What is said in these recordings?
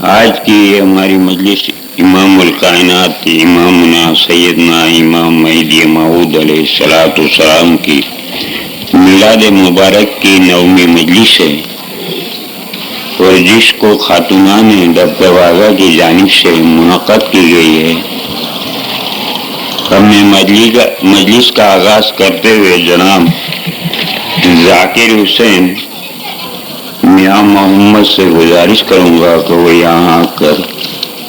آج کی یہ ہماری مجلس امام الکائنات امامنا سیدنا امام مہدی موعود علیہ الصلوۃ والسلام کی میلاد مبارک کی 9ویں مجلس ہے، اور جس کو خاتونان دبدباغہ کی جانب سے منعقد کی گئی ہے۔ ہم نے مجلس کا آغاز کرتے ہوئے جناب ذاکر حسین میاں محمد سے گزارش کروں گا کہ وہ یہاں آ کر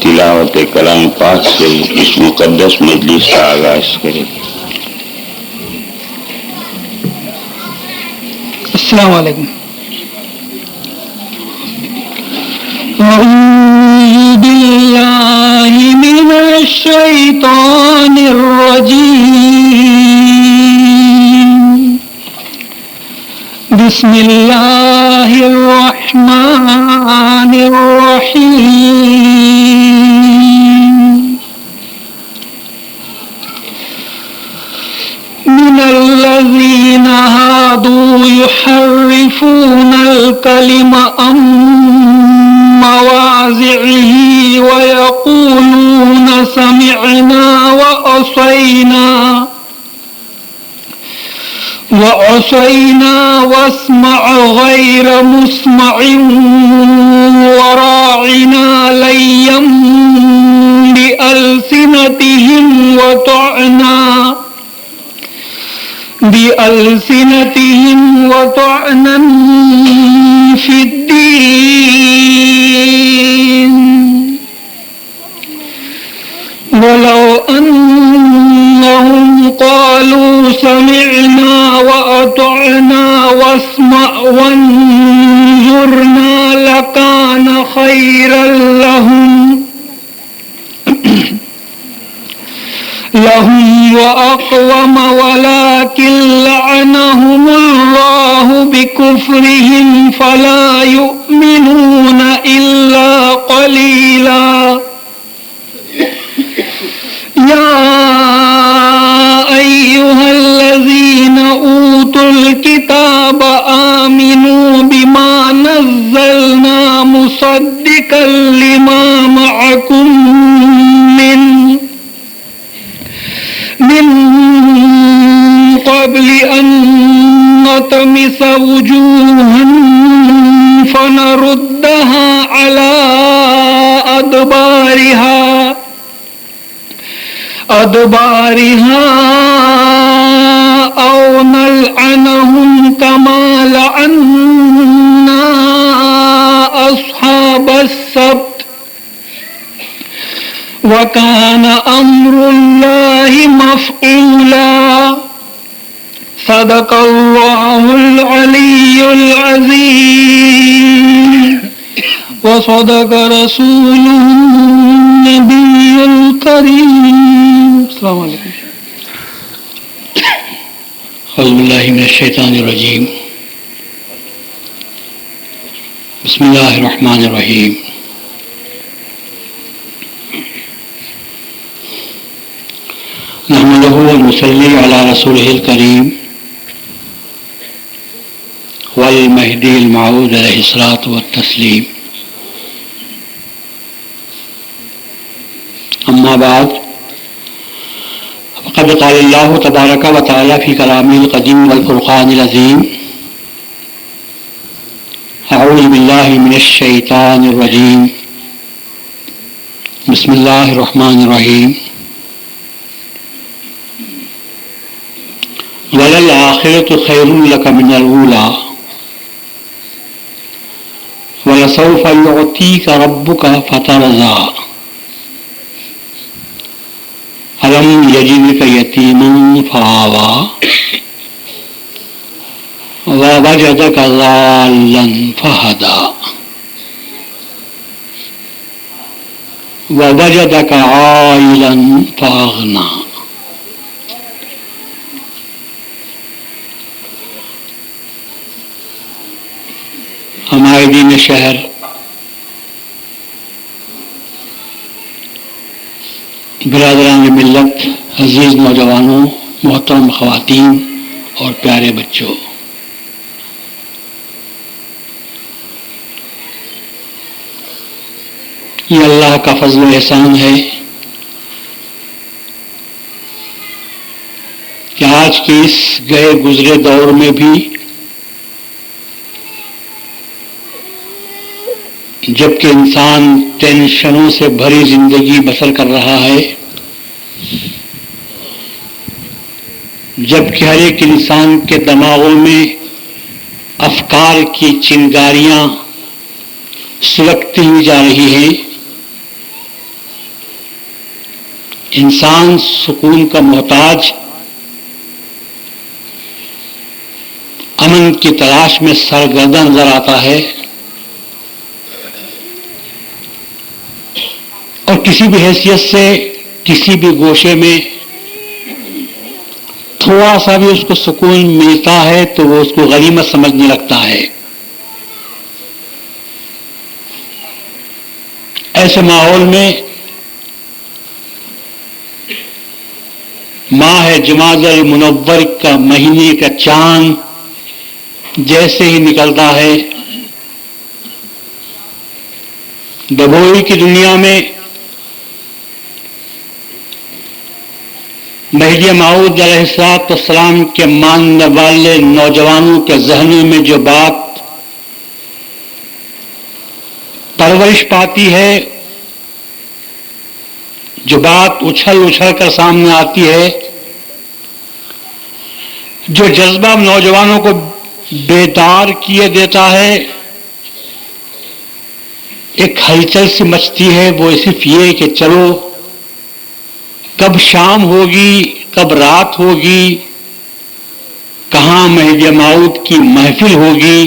تلاوت کلام پاک سے اس مقدس مجلس کا آغاز کرے۔ السلام علیکم۔ اعوذ باللہ من الشیطان الرجیم، بسم اللہ الرحمن الرحیم۔ من الذین هادوا يحرفون الکلم عن مواضعه ويقولون سمعنا وعصينا واسمع غير مسمع وراعنا ليا بألسنتهم وطعنا في الدين، ولو أنهم قالوا سمعنا وأطعنا واسمع وانظرنا لكان خيرا لهم وأقوم، ولكن لعنهم الله بكفرهم فلا يؤمنون إلا قليلا۔ يا أيها الذين أوتوا الكتاب آمنوا بما نزلنا مصدقا لما معكم من قبل أن نطمس وجوها فنردها على أدبارها أو نلعنهم كما لعنا أصحاب السبت، وكان أمر الله مفعولا۔ صدق الله العلي العظيم، وصدق رسوله النبي الكريم۔ السلام علیکم۔ اعوذ باللہ من الشیطان الرجیم، بسم اللہ الرحمن الرحیم۔ نحمدہ ونصلی علی رسولہ الکریم والمہدی الموعود علیہ الصلاۃ والتسلیم، اما بعد، فقد قال اللہ تبارک و تعالی فی کلامہ القدیم والفرقان العظیم، اعوذ باللہ من الشیطان الرجیم، بسم اللہ الرحمن الرحیم۔ وَلَلْآخِرَةُ خَيْرٌ لَكَ مِنَ الْأُولَىٰ وَلَسَوْفَ يُعْطِيكَ رَبُّكَ فَتَرْضَىٰ أَلَمْ يَجِدْكَ يَتِيمًا فَآوَىٰ وَوَجَدَكَ ضَالًّا فَهَدَىٰ وَوَجَدَكَ عَائِلًا فَأَغْنَىٰ۔ ہمارے دین شہر برادران ملت، عزیز نوجوانوں، محترم خواتین اور پیارے بچوں، یہ اللہ کا فضل و احسان ہے کہ آج کے اس گئے گزرے دور میں بھی جبکہ انسان ٹینشنوں سے بھری زندگی بسر کر رہا ہے، جبکہ ہر ایک انسان کے دماغوں میں افکار کی چنگاریاں سلگتی ہوئی جا رہی ہیں، انسان سکون کا محتاج امن کی تلاش میں سرگرداں نظر آتا ہے، اور کسی بھی حیثیت سے کسی بھی گوشے میں تھوڑا سا بھی اس کو سکون ملتا ہے تو وہ اس کو غنیمت سمجھنے لگتا ہے۔ ایسے ماحول میں ماہ جمادی المنور کا مہینے کا چاند جیسے ہی نکلتا ہے، ڈبوئی کی دنیا میں مہدی موعود علیہ السلام کے ماننے والے نوجوانوں کے ذہنوں میں جو بات پرورش پاتی ہے، جو بات اچھل اچھل کر سامنے آتی ہے، جو جذبہ نوجوانوں کو بیدار کیے دیتا ہے، ایک ہلچل سی مچتی ہے، وہ صرف یہ کہ چلو کب شام ہوگی، کب رات ہوگی، کہاں مہدی موعود کی محفل ہوگی،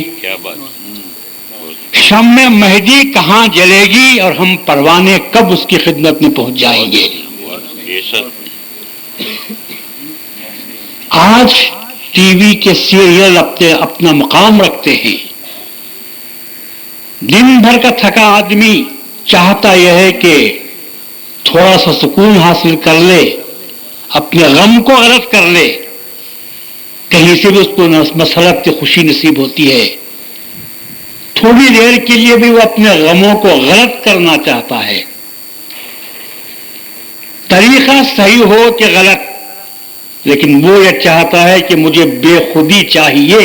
شمع مہدی کہاں جلے گی، اور ہم پروانے کب اس کی خدمت میں پہنچ جائیں گے۔ آج ٹی وی کے سیریل اپنا مقام رکھتے ہیں، دن بھر کا تھکا آدمی چاہتا یہ ہے کہ تھوڑا سا سکون حاصل کر لے، اپنے غم کو غلط کر لے، کہیں سے بھی اس کو مسرت خوشی نصیب ہوتی ہے، تھوڑی دیر کے لیے بھی وہ اپنے غموں کو غلط کرنا چاہتا ہے، طریقہ صحیح ہو کہ غلط، لیکن وہ یہ چاہتا ہے کہ مجھے بے خودی چاہیے،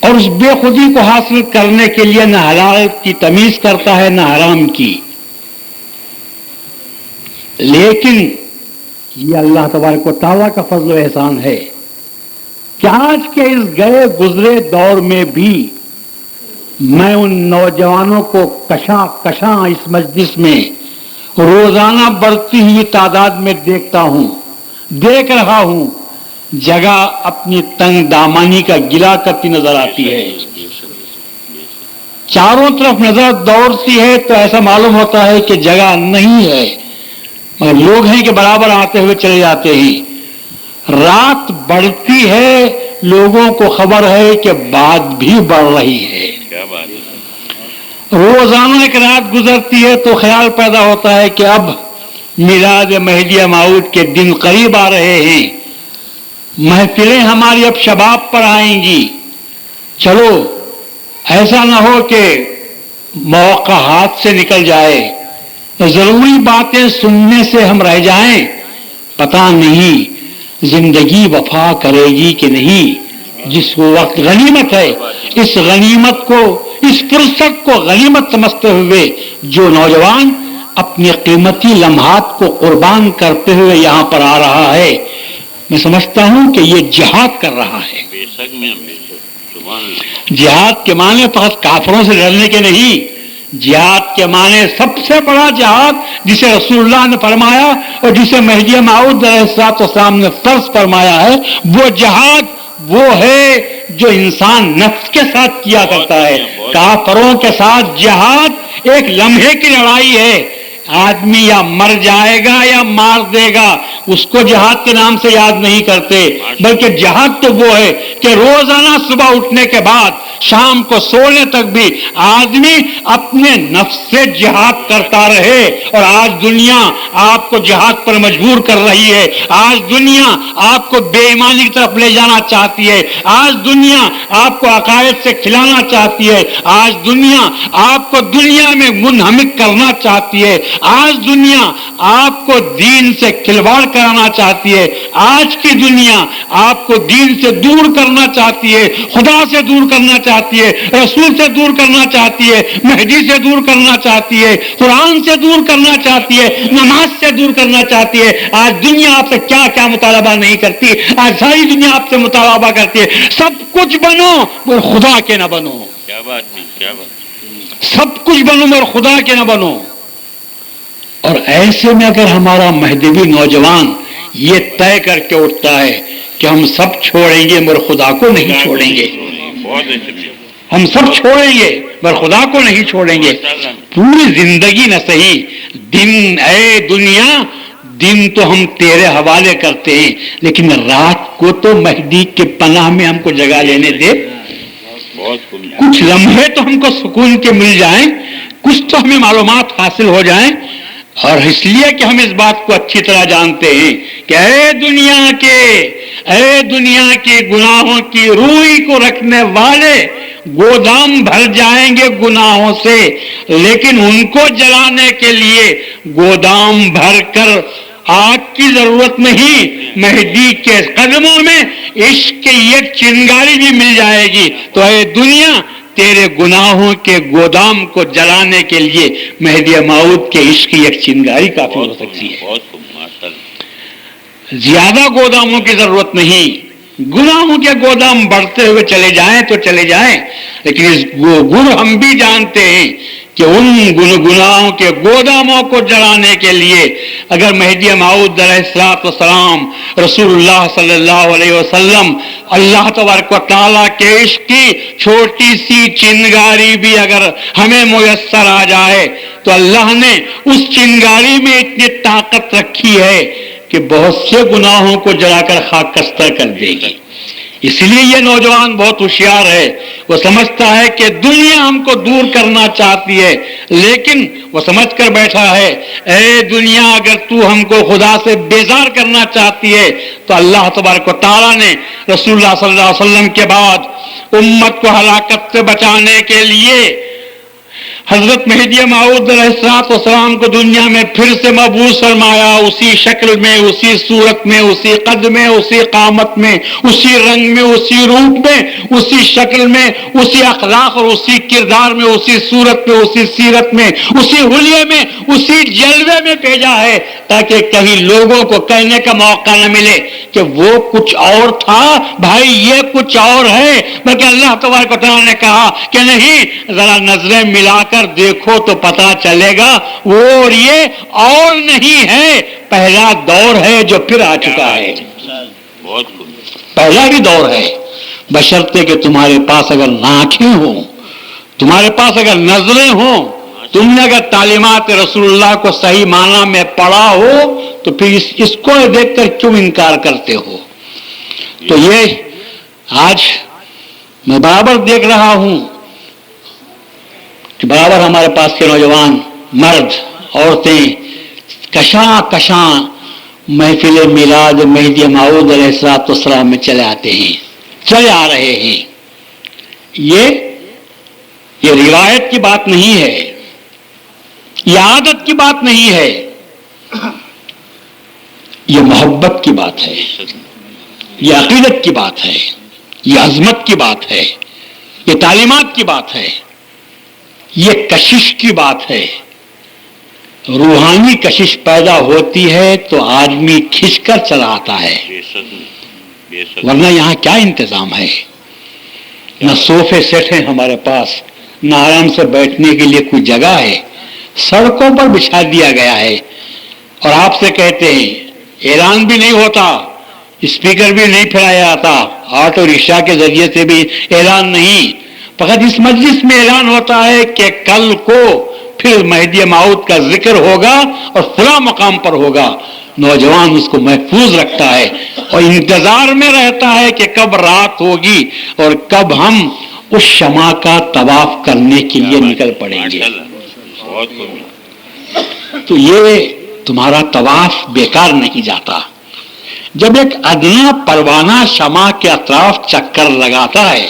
اور اس بے خودی کو حاصل کرنے کے لیے نہ حلال کی تمیز کرتا ہے نہ حرام کی۔ لیکن یہ اللہ تبارک و تعالیٰ کا فضل و احسان ہے کہ آج کے اس گئے گزرے دور میں بھی میں ان نوجوانوں کو کشاں اس مجلس میں روزانہ بڑھتی ہوئی تعداد میں دیکھ رہا ہوں، جگہ اپنی تنگ دامانی کا گلا کرتی نظر آتی ہے، چاروں طرف نظر دوڑتی ہے تو ایسا معلوم ہوتا ہے کہ جگہ نہیں ہے، مگر لوگ ہیں کہ برابر آتے ہوئے چلے جاتے ہیں۔ رات بڑھتی ہے، لوگوں کو خبر ہے کہ بات بھی بڑھ رہی ہے، روزانہ ایک رات گزرتی ہے تو خیال پیدا ہوتا ہے کہ اب میلاد مہدی موعود کے دن قریب آ رہے ہیں، محفلیں ہماری اب شباب پر آئیں گی، چلو ایسا نہ ہو کہ موقع ہاتھ سے نکل جائے، ضروری باتیں سننے سے ہم رہ جائیں، پتہ نہیں زندگی وفا کرے گی کہ نہیں۔ جس وقت غنیمت ہے، اس غنیمت کو، اس فرصت کو غنیمت سمجھتے ہوئے جو نوجوان اپنے قیمتی لمحات کو قربان کرتے ہوئے یہاں پر آ رہا ہے، میں سمجھتا ہوں کہ یہ جہاد کر رہا ہے۔ جہاد کے معنی فقط کافروں سے لڑنے کے نہیں، جہاد کے معنی سب سے بڑا جہاد جسے رسول اللہ نے فرمایا اور جسے مہدی موعود علیہ السلام نے فرض فرمایا ہے، وہ جہاد وہ ہے جو انسان نفس کے ساتھ کیا کرتا ہے۔ کافروں کے ساتھ جہاد ایک لمحے کی لڑائی ہے، آدمی یا مر جائے گا یا مار دے گا، اس کو جہاد کے نام سے یاد نہیں کرتے، بلکہ جہاد تو وہ ہے کہ روزانہ صبح اٹھنے کے بعد شام کو سونے تک بھی آدمی اپنے نفس سے جہاد کرتا رہے. اور آج دنیا آپ کو جہاد پر مجبور کر رہی ہے. آج دنیا آپ کو بے ایمانی کی طرف لے جانا چاہتی ہے. آج دنیا آپ کو عقائد سے کھلانا چاہتی ہے. آج دنیا آپ کو دنیا میں منہمک کرنا چاہتی ہے. آج دنیا آپ کو دین سے کھلواڑ کرانا چاہتی ہے. آج کی دنیا آپ کو دین سے دور کرنا چاہتی ہے, خدا سے دور کرنا چاہتی ہے, رسول سے دور کرنا چاہتی ہے, مہدی سے دور کرنا چاہتی ہے, قرآن سے دور کرنا چاہتی ہے, نماز سے دور کرنا چاہتی ہے. آج دنیا آپ سے کیا کیا مطالبہ نہیں کرتی, آج ساری دنیا آپ سے مطالبہ کرتی ہے سب کچھ بنو مگر خدا کے نہ بنو. کیا بات نہیں, کیا بات. سب کچھ بنو مگر خدا کے نہ بنو. اور ایسے میں اگر ہمارا مہدوی نوجوان یہ طے کر کے اٹھتا ہے کہ ہم سب چھوڑیں گے مگر خدا کو نہیں چھوڑیں گے, بہت اچھا. ہم سب چھوڑیں گے مگر خدا کو نہیں چھوڑیں گے, پوری زندگی نہ صحیح دن اے دنیا دن تو ہم تیرے حوالے کرتے ہیں لیکن رات کو تو مہدی کے پناہ میں ہم کو جگہ لینے دے. کچھ لمحے تو ہم کو سکون کے مل جائیں, کچھ تو ہمیں معلومات حاصل ہو جائیں. اور اس لیے کہ ہم اس بات کو اچھی طرح جانتے ہیں کہ اے دنیا کے گناہوں کی روئی کو رکھنے والے گودام بھر جائیں گے گناہوں سے, لیکن ان کو جلانے کے لیے گودام بھر کر آگ کی ضرورت نہیں. مہدی کے قدموں میں عشق کی ایک چنگاری بھی مل جائے گی. تو اے دنیا تیرے گناہوں کے گودام کو جلانے کے لیے مہدی موعود کے عشق کی ایک چنگاری کافی ہو سکتی ہے. زیادہ گوداموں کی ضرورت نہیں. گناہوں کے گودام بڑھتے ہوئے چلے جائیں تو چلے جائیں, لیکن اس گن ہم بھی جانتے ہیں کہ ان گناہوں کے گوداموں کو جلانے کے لیے اگر مہدی موعود علیہ السلام رسول اللہ صلی اللہ علیہ وسلم اللہ تبارک و تعالیٰ کے عشق کی چھوٹی سی چنگاری بھی اگر ہمیں میسر آ جائے تو اللہ نے اس چنگاری میں اتنی طاقت رکھی ہے کہ بہت سے گناہوں کو جلا کر خاکستر کر دے گی. اس لیے یہ نوجوان بہت ہوشیار ہے. وہ سمجھتا ہے کہ دنیا ہم کو دور کرنا چاہتی ہے, لیکن وہ سمجھ کر بیٹھا ہے اے دنیا اگر تو ہم کو خدا سے بیزار کرنا چاہتی ہے تو اللہ تبارک و تعالیٰ نے رسول اللہ صلی اللہ علیہ وسلم کے بعد امت کو ہلاکت سے بچانے کے لیے حضرت مہدی موعود علیہ السلام کو دنیا میں پھر سے مبعوث فرمایا, اسی شکل میں, اسی صورت میں, اسی قد میں, اسی قامت میں, اسی رنگ میں, اسی روپ میں, اسی شکل میں, اسی اخلاق اور اسی کردار میں, اسی صورت میں, اسی سیرت میں, اسی حلیے میں, اسی جلوے میں بھیجا ہے تاکہ کہیں لوگوں کو کہنے کا موقع نہ ملے کہ وہ کچھ اور تھا, بھائی یہ کچھ اور ہے. بلکہ اللہ تبارک و تعالیٰ نے کہا کہ نہیں, ذرا نظریں ملا کر دیکھو تو پتا چلے گا وہ اور یہ اور نہیں ہے, پہلا دور ہے جو پھر آ چکا ہے. پہلا بھی دور ہے, بشرطے کہ تمہارے پاس اگر آنکھیں ہوں, تمہارے پاس اگر نظریں ہوں, تم نے اگر تعلیمات رسول اللہ کو صحیح معنی میں پڑھا ہو تو پھر اس کو دیکھ کر کیوں انکار کرتے ہو. تو یہ آج میں برابر دیکھ رہا ہوں کہ برابر ہمارے پاس کے نوجوان مرد عورتیں کشاں محفل میلاد مہدی موعود علیہ السلام میں چلے آتے ہیں, چلے آ رہے ہیں. یہ روایت کی بات نہیں ہے, یہ عادت کی بات نہیں ہے, یہ محبت کی بات ہے, یہ عقیدت کی بات ہے, یہ عظمت کی بات ہے, یہ تعلیمات کی بات ہے, یہ کشش کی بات ہے. روحانی کشش پیدا ہوتی ہے تو آدمی کھنچ کر چلا آتا ہے, ورنہ یہاں کیا انتظام ہے؟ نہ صوفے سیٹ ہیں ہمارے پاس, نہ آرام سے بیٹھنے کے لیے کوئی جگہ ہے, سڑکوں پر بچھا دیا گیا ہے. اور آپ سے کہتے ہیں اعلان بھی نہیں ہوتا, اسپیکر بھی نہیں پھیلایا جاتا, آٹو رکشا کے ذریعے سے بھی اعلان نہیں, فقط اس مجلس میں اعلان ہوتا ہے کہ کل کو پھر مہدی موعود کا ذکر ہوگا اور فلاں مقام پر ہوگا. نوجوان اس کو محفوظ رکھتا ہے اور انتظار میں رہتا ہے کہ کب رات ہوگی اور کب ہم اس شمع کا طواف کرنے کے لیے نکل پڑیں گے. بہت خوب. تو یہ تمہارا طواف بیکار نہیں جاتا. جب ایک ادنا پروانہ شمع کے اطراف چکر لگاتا ہے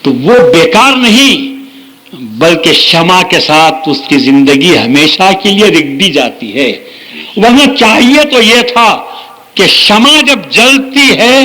تو وہ بیکار نہیں بلکہ شمع کے ساتھ اس کی زندگی ہمیشہ کے لیے رک دی جاتی ہے. ورنہ چاہیے تو یہ تھا کہ شمع جب جلتی ہے،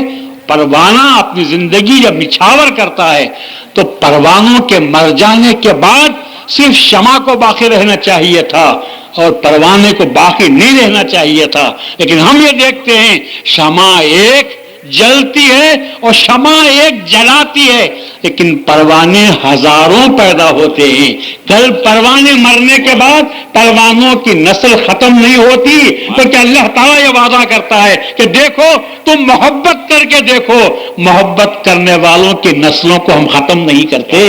پروانہ اپنی زندگی جب نچھاور کرتا ہے تو پروانوں کے مر جانے کے بعد صرف شمع کو باقی رہنا چاہیے تھا اور پروانے کو باقی نہیں رہنا چاہیے تھا. لیکن ہم یہ دیکھتے ہیں شمع ایک جلتی ہے اور شمع ایک جلاتی ہے، لیکن پروانے ہزاروں پیدا ہوتے ہیں. کل پروانے مرنے کے بعد پروانوں کی نسل ختم نہیں ہوتی، تو کیا اللہ تعالیٰ یہ وعدہ کرتا ہے کہ دیکھو تم محبت کر کے دیکھو، محبت کرنے والوں کی نسلوں کو ہم ختم نہیں کرتے.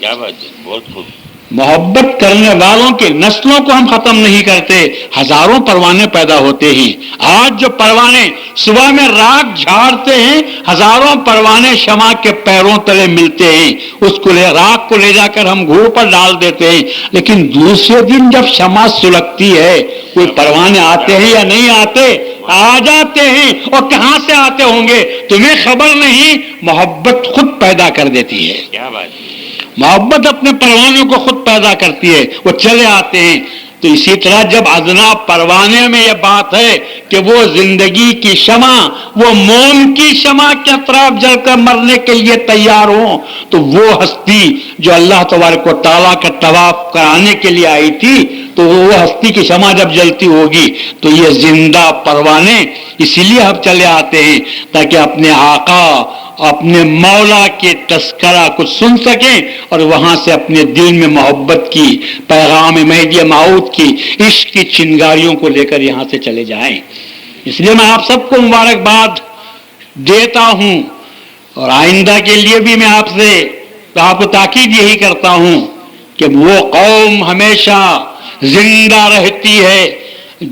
کیا بات ہے، بہت خوب. محبت کرنے والوں کی نسلوں کو ہم ختم نہیں کرتے. ہزاروں پروانے پیدا ہوتے ہیں. آج جو پروانے صبح میں راکھ جھاڑتے ہیں، ہزاروں پروانے شمع کے پیروں تلے ملتے ہیں. اس کو راکھ کو لے جا کر ہم گھوڑ پر ڈال دیتے ہیں، لیکن دوسرے دن جب شمع سلگتی ہے کوئی پروانے آتے ہیں یا نہیں آتے؟ آ جاتے ہیں. اور کہاں سے آتے ہوں گے تمہیں خبر نہیں. محبت خود پیدا کر دیتی ہے. کیا بات ہے. محبت اپنے پروانوں کو خود پیدا کرتی ہے، وہ چلے آتے ہیں. تو اسی طرح جب ادنا پروانے میں یہ بات ہے کہ وہ زندگی کی شمع، وہ موم کی شمع کے اطراف جل کر مرنے کے لیے تیار ہوں، تو وہ ہستی جو اللہ تبارک و تعالیٰ کا طواف کرانے کے لیے آئی تھی، تو وہ ہستی کی شمع جب جلتی ہوگی تو یہ زندہ پروانے اسی لیے ہم چلے آتے ہیں تاکہ اپنے آقا، اپنے مولا کے تذکرہ کو سن سکیں اور وہاں سے اپنے دل میں محبت کی پیغام مہدی موعود کی عشق کی چنگاریوں کو لے کر یہاں سے چلے جائیں. اس لیے میں آپ سب کو مبارکباد دیتا ہوں اور آئندہ کے لیے بھی میں آپ کو تاکید یہی کرتا ہوں کہ وہ قوم ہمیشہ زندہ رہتی ہے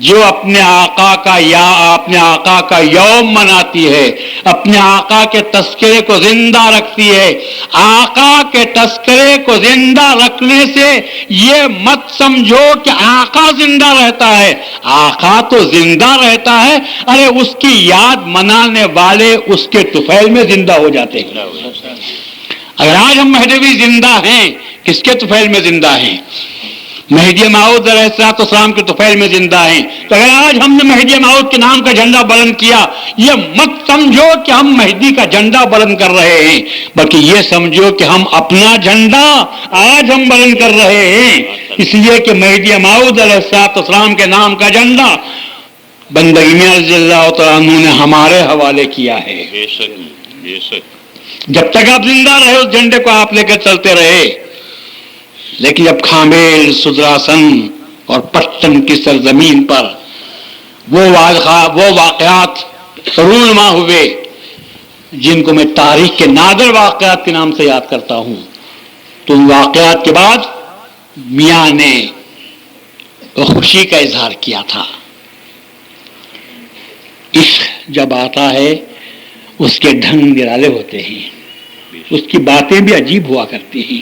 جو اپنے آقا کا یوم مناتی ہے، اپنے آقا کے تذکرے کو زندہ رکھتی ہے. آقا کے تذکرے کو زندہ رکھنے سے یہ مت سمجھو کہ آقا زندہ رہتا ہے. آقا تو زندہ رہتا ہے، ارے اس کی یاد منانے والے اس کے طفیل میں زندہ ہو جاتے ہیں. اگر آج ہم مہدوی زندہ ہیں، کس کے طفیل میں زندہ ہیں؟ مہدی موعود علیہ السلام کے طفیل میں زندہ ہیں. تو اگر آج ہم نے مہدی موعود کے نام کا جھنڈا بلند کیا، یہ مت سمجھو کہ ہم مہدی کا جھنڈا بلند کر رہے ہیں، بلکہ یہ سمجھو کہ ہم اپنا جھنڈا آج ہم بلند کر رہے ہیں. اس لیے کہ مہدی موعود علیہ السلام کے نام کا جھنڈا بندگی میں رضی اللہ تعالیٰ عنہ نے ہمارے حوالے کیا ہے. بے شک بے شک. جب تک آپ زندہ رہے اس جھنڈے کو آپ لے کر چلتے رہے، لیکن جب کھامیل، سدراسن اور پٹن کی سرزمین پر وہ واقعات رونما ہوئے جن کو میں تاریخ کے نادر واقعات کے نام سے یاد کرتا ہوں، تو ان واقعات کے بعد میاں نے خوشی کا اظہار کیا تھا. عشق جب آتا ہے اس کے ڈھنگ نرالے ہوتے ہیں، اس کی باتیں بھی عجیب ہوا کرتی ہیں.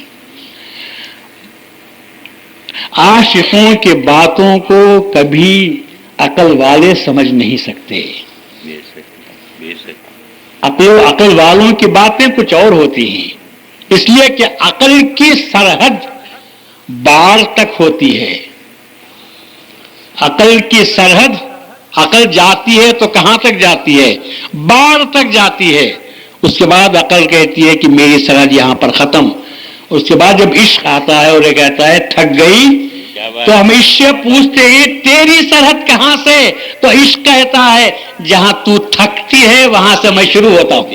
عاشقوں کے باتوں کو کبھی عقل والے سمجھ نہیں سکتے. عقل والوں کی باتیں کچھ اور ہوتی ہیں، اس لیے کہ عقل کی سرحد باڑ تک ہوتی ہے. عقل کی سرحد، عقل جاتی ہے تو کہاں تک جاتی ہے؟ باڑ تک جاتی ہے. اس کے بعد عقل کہتی ہے کہ میری سرحد یہاں پر ختم. اس کے بعد جب عشق آتا ہے اور یہ کہتا ہے تھک گئی، تو ہم عشق سے پوچھتے ہیں تیری سرحد کہاں سے؟ تو عشق کہتا ہے جہاں تو تھکتی ہے وہاں سے میں شروع ہوتا ہوں.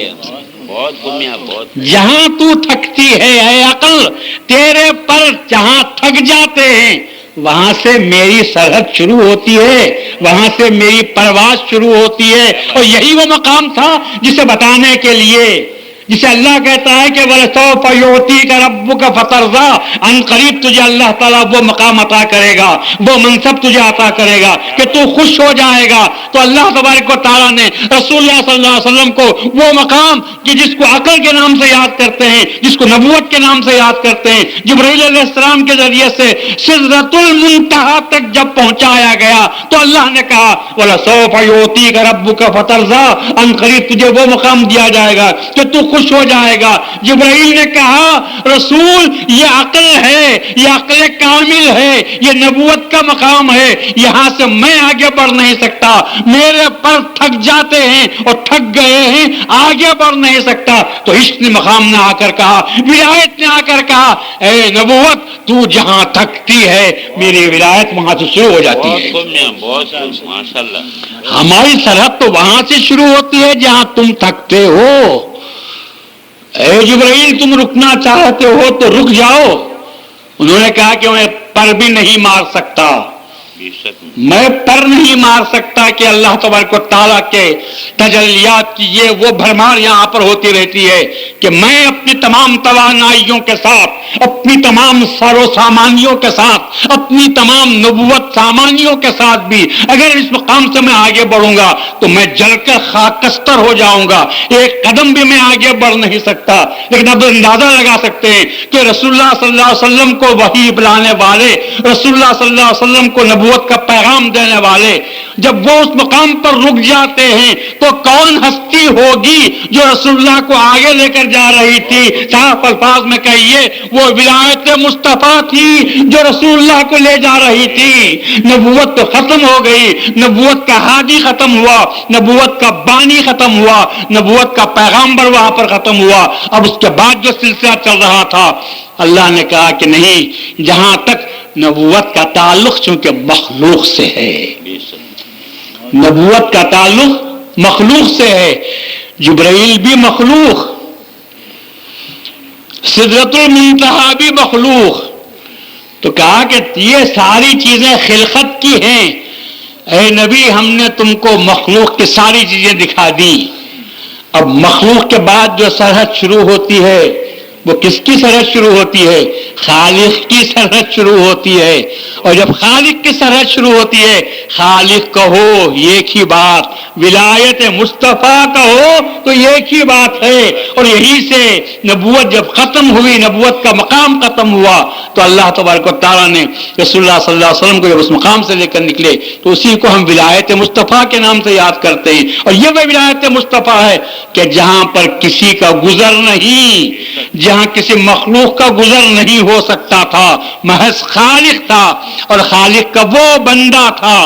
جہاں تو تھکتی ہے اے عقل، تیرے پر جہاں تھک جاتے ہیں وہاں سے میری سرحد شروع ہوتی ہے، وہاں سے میری پرواز شروع ہوتی ہے. اور یہی وہ مقام تھا جسے بتانے کے لیے جسے اللہ کہتا ہے کہ وَلَسَوْفَ يُعْطِيكَ رَبُّكَ فَتَرْضَىٰ، ان قریب تجھے اللہ تعالیٰ وہ مقام عطا کرے گا، وہ منصب تجھے عطا کرے گا کہ تو خوش ہو جائے گا۔ تو اللہ تبارک و تعالیٰ نے رسول اللہ صلی اللہ علیہ وسلم کو وہ مقام کہ جس کو عقل کے نام سے یاد کرتے ہیں، جس کو نبوت کے نام سے یاد کرتے ہیں، جبرائیل علیہ السلام کے ذریعے سے سدرۃ المنتہا تک جب پہنچایا گیا تو اللہ نے کہا وَلَسَوْفَ يُعْطِيكَ رَبُّكَ فَتَرْضَىٰ، ان قریب تجھے وہ مقام دیا جائے گا کہ تو خوش ہو جائے گا۔ جبرائیل نے کہا رسول یہ عقل ہے، یہ عقل کامل ہے، یہ نبوت کا مقام ہے، یہاں سے میں آگے بڑھ نہیں سکتا، میرے پر تھک جاتے ہیں اور تھک گئے ہیں، آگے بڑھ نہیں سکتا۔ تو عشق نے مقام نے آ کر کہا، ولایت نے آ کر کہا اے نبوت تو جہاں تھکتی ہے میری ولایت وہاں سے شروع ہو جاتی ہے۔ بہت ماشاء اللہ، ہماری سرحد تو وہاں سے شروع ہوتی ہے جہاں تم تھکتے ہو۔ اے جبرائیل تم رکنا چاہتے ہو تو رک جاؤ۔ انہوں نے کہا کہ میں پر بھی نہیں مار سکتا، میں پر نہیں مار سکتا کہ اللہ تبارک و تعالیٰ کے تجلیات کی یہ وہ بھرمار یہاں پر ہوتی رہتی ہے کہ میں اپنی تمام توانائیوں کے ساتھ، اپنی تمام سر و سامانیوں کے ساتھ، اپنی تمام نبوت سامانیوں کے ساتھ بھی اگر اس مقام سے میں آگے بڑھوں گا تو میں جل کر خاکستر ہو جاؤں گا، ایک قدم بھی میں آگے بڑھ نہیں سکتا۔ لیکن اب اندازہ لگا سکتے ہیں کہ رسول اللہ صلی اللہ علیہ وسلم کو وحی بلانے والے، رسول اللہ صلی اللہ علیہ وسلم کو نبوت کا پیغام دینے والے جب وہ اس مقام پر رک جاتے ہیں تو کون ہستی ہوگی جو رسول اللہ کو آگے لے کر جا رہی تھی؟ صاف الفاظ میں کہیے وہ ولایت مصطفیٰ تھی جو رسول اللہ کو لے جا رہی تھی۔ نبوت تو ختم ہو گئی، نبوت کا ہادی ختم ہوا، نبوت کا بانی ختم ہوا، نبوت کا پیغامبر وہاں پر ختم ہوا۔ اب اس کے بعد جو سلسلہ چل رہا تھا اللہ نے کہا کہ نہیں، جہاں تک نبوت کا تعلق چونکہ مخلوق سے ہے، نبوت کا تعلق مخلوق سے ہے، جبرائیل بھی مخلوق، سدرۃ المنتہا بھی مخلوق، تو کہا کہ یہ ساری چیزیں خلقت کی ہیں، اے نبی ہم نے تم کو مخلوق کی ساری چیزیں دکھا دی۔ اب مخلوق کے بعد جو سرحد شروع ہوتی ہے وہ کس کی سرحد شروع ہوتی ہے؟ خالق کی سرحد شروع ہوتی ہے، اور جب خالق کی سرحد شروع ہوتی ہے خالق کہو ایک ہی بات، ولایت مصطفیٰ کہو تو ایک ہی بات ہے، اور یہی سے نبوت جب ختم ہوئی، نبوت کا مقام ختم ہوا تو اللہ تبارک و تعالیٰ نے رسول اللہ صلی اللہ علیہ وسلم کو جب اس مقام سے لے کر نکلے تو اسی کو ہم ولایت مصطفیٰ کے نام سے یاد کرتے ہیں، اور یہ وہ ولایت مصطفیٰ ہے کہ جہاں پر کسی کا گزر نہیں، جہاں کسی مخلوق کا گزر نہیں ہو سکتا تھا، محض خالق تھا، اور خالق کا وہ بندہ تھا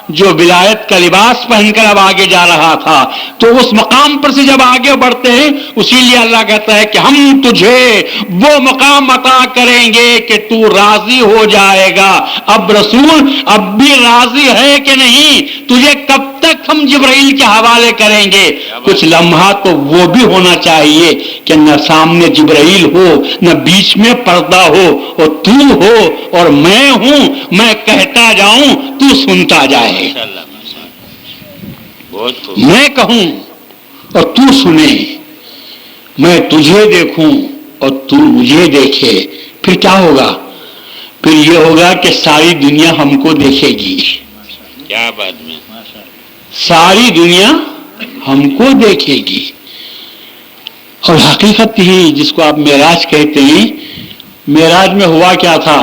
جو ولایت کا لباس پہن کر اب آگے جا رہا تھا۔ تو اس مقام پر سے جب آگے بڑھتے ہیں اسی لیے اللہ کہتا ہے کہ ہم تجھے وہ مقام عطا کریں گے کہ تو راضی ہو جائے گا۔ اب رسول اب بھی راضی ہے کہ نہیں؟ تجھے کب تک ہم جبرائیل کے حوالے کریں گے؟ کچھ لمحات تو وہ بھی ہونا چاہیے کہ نہ سامنے جبرائیل ہو، نہ بیچ میں پردہ ہو، اور تو ہو اور میں ہوں، میں کہتا جاؤں تو سنتا جائے، میں کہوں اور تو سنے، میں تجھے دیکھوں اور تو مجھے دیکھے۔ پھر کیا ہوگا؟ پھر یہ ہوگا کہ ساری دنیا ہم کو دیکھے گی۔ کیا بات میں، ساری دنیا ہم کو دیکھے گی، اور حقیقت ہی جس کو آپ معراج کہتے ہیں، معراج میں ہوا کیا تھا؟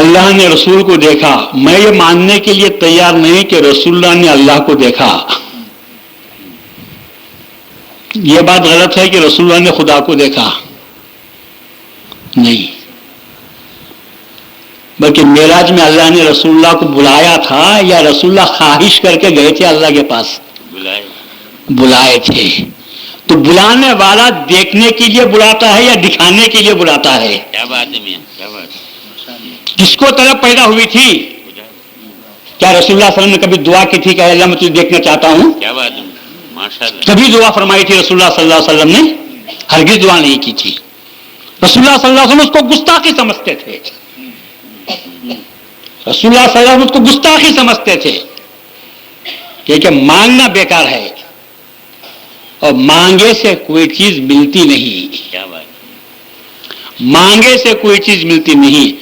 اللہ نے رسول کو دیکھا۔ میں یہ ماننے کے لیے تیار نہیں کہ رسول اللہ نے اللہ کو دیکھا، یہ بات غلط ہے کہ رسول اللہ نے خدا کو دیکھا، نہیں، بلکہ معراج میں اللہ نے رسول اللہ کو بلایا تھا، یا رسول اللہ خواہش کر کے گئے تھے اللہ کے پاس؟ بلائے تھے۔ تو بلانے والا دیکھنے کے لیے بلاتا ہے یا دکھانے کے لیے بلاتا ہے؟ کیا بات ہے میاں، کیا بات ہے۔ جس کو طلب پیدا ہوئی تھی، کیا رسول اللہ صلی اللہ علیہ وسلم نے کبھی دعا کی تھی کہ اللہ میں تجھے دیکھنا چاہتا ہوں؟ کیا بات ہے، ماشاءاللہ۔ کبھی دعا فرمائی تھی رسول اللہ صلی اللہ علیہ وسلم نے؟ ہرگز دعا نہیں کی تھی۔ رسول اللہ صلی اللہ علیہ وسلم اس کو گستاخی سمجھتے تھے، رسول اللہ صلی اللہ علیہ وسلم اس کو گستاخی سمجھتے تھے کہ مانگنا بیکار ہے، اور مانگے سے کوئی چیز ملتی نہیں. کیا بات. مانگے سے کوئی چیز ملتی نہیں.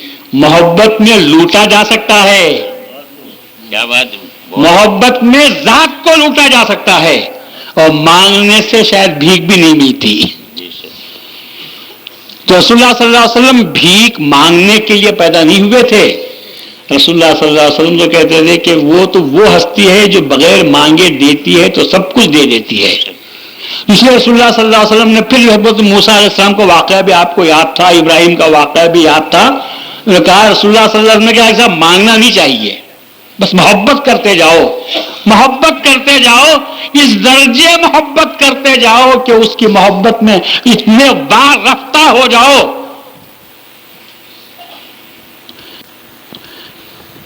محبت میں لوٹا جا سکتا ہے. کیا بات. محبت میں ذات کو لوٹا جا سکتا ہے اور مانگنے سے شاید بھیک بھی نہیں ملتی. تو رسول اللہ صلی اللہ علیہ وسلم بھیک مانگنے کے لیے پیدا نہیں ہوئے تھے. رسول اللہ صلی اللہ علیہ وسلم جو کہتے تھے کہ وہ ہستی ہے جو بغیر مانگے دیتی ہے تو سب کچھ دے دیتی ہے. اس لیے رسول اللہ صلی اللہ علیہ وسلم نے پھر حضرت موسیٰ علیہ السلام کا واقعہ بھی آپ کو یاد تھا, ابراہیم کا واقعہ بھی یاد تھا. انہوں نے کہا رسول اللہ صلی اللہ علیہ وسلم نے کہا ایسا مانگنا نہیں چاہیے, بس محبت کرتے جاؤ, محبت کرتے جاؤ, اس درجے محبت کرتے جاؤ کہ اس کی محبت میں اتنے بار رفتہ ہو جاؤ.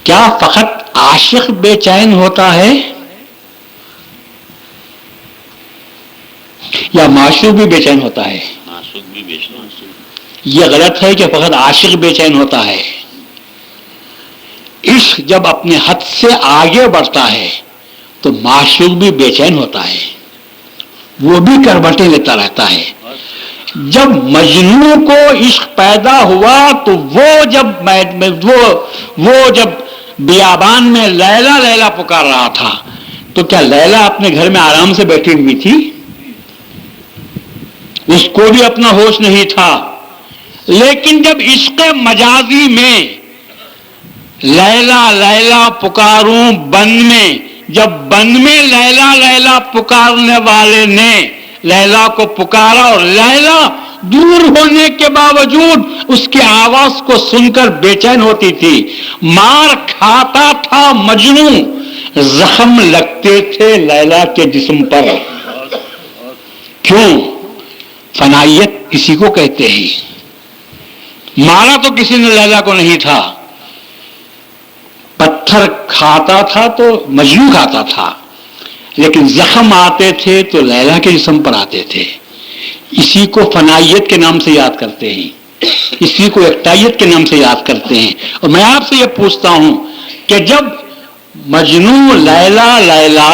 کیا فقط عاشق بے چین ہوتا ہے یا معشوق بھی بے چین ہوتا ہے؟ معشوق بھی بے چین. یہ غلط ہے کہ فقط عاشق بے چین ہوتا ہے. عشق جب اپنے حد سے آگے بڑھتا ہے تو معشوق بھی بے چین ہوتا ہے, وہ بھی کروٹیں لیتا رہتا ہے. جب مجنوں کو عشق پیدا ہوا تو وہ جب بیابان میں لیلا لیلا پکار رہا تھا تو کیا لیلا اپنے گھر میں آرام سے بیٹھی ہوئی تھی؟ اس کو بھی اپنا ہوش نہیں تھا. لیکن جب عشق مجازی میں لیلا لیلا پکاروں بن میں, جب بن میں لیلا لیلا پکارنے والے نے لیلا کو پکارا اور لیلا دور ہونے کے باوجود اس کی آواز کو سن کر بے چین ہوتی تھی, مار کھاتا تھا مجنوں, زخم لگتے تھے لیلا کے جسم پر. کیوں؟ فنائیت کسی کو کہتے ہیں. مارا تو کسی نے لیلا کو نہیں تھا, پتھر کھاتا تھا تو مجنوں کھاتا تھا, لیکن زخم آتے تھے تو لیلا کے جسم پر آتے تھے. اسی کو فنائیت کے نام سے یاد کرتے ہیں, اسی کو یکتائیت کے نام سے یاد کرتے ہیں. اور میں آپ سے یہ پوچھتا ہوں کہ جب مجنوں لیلا لیلا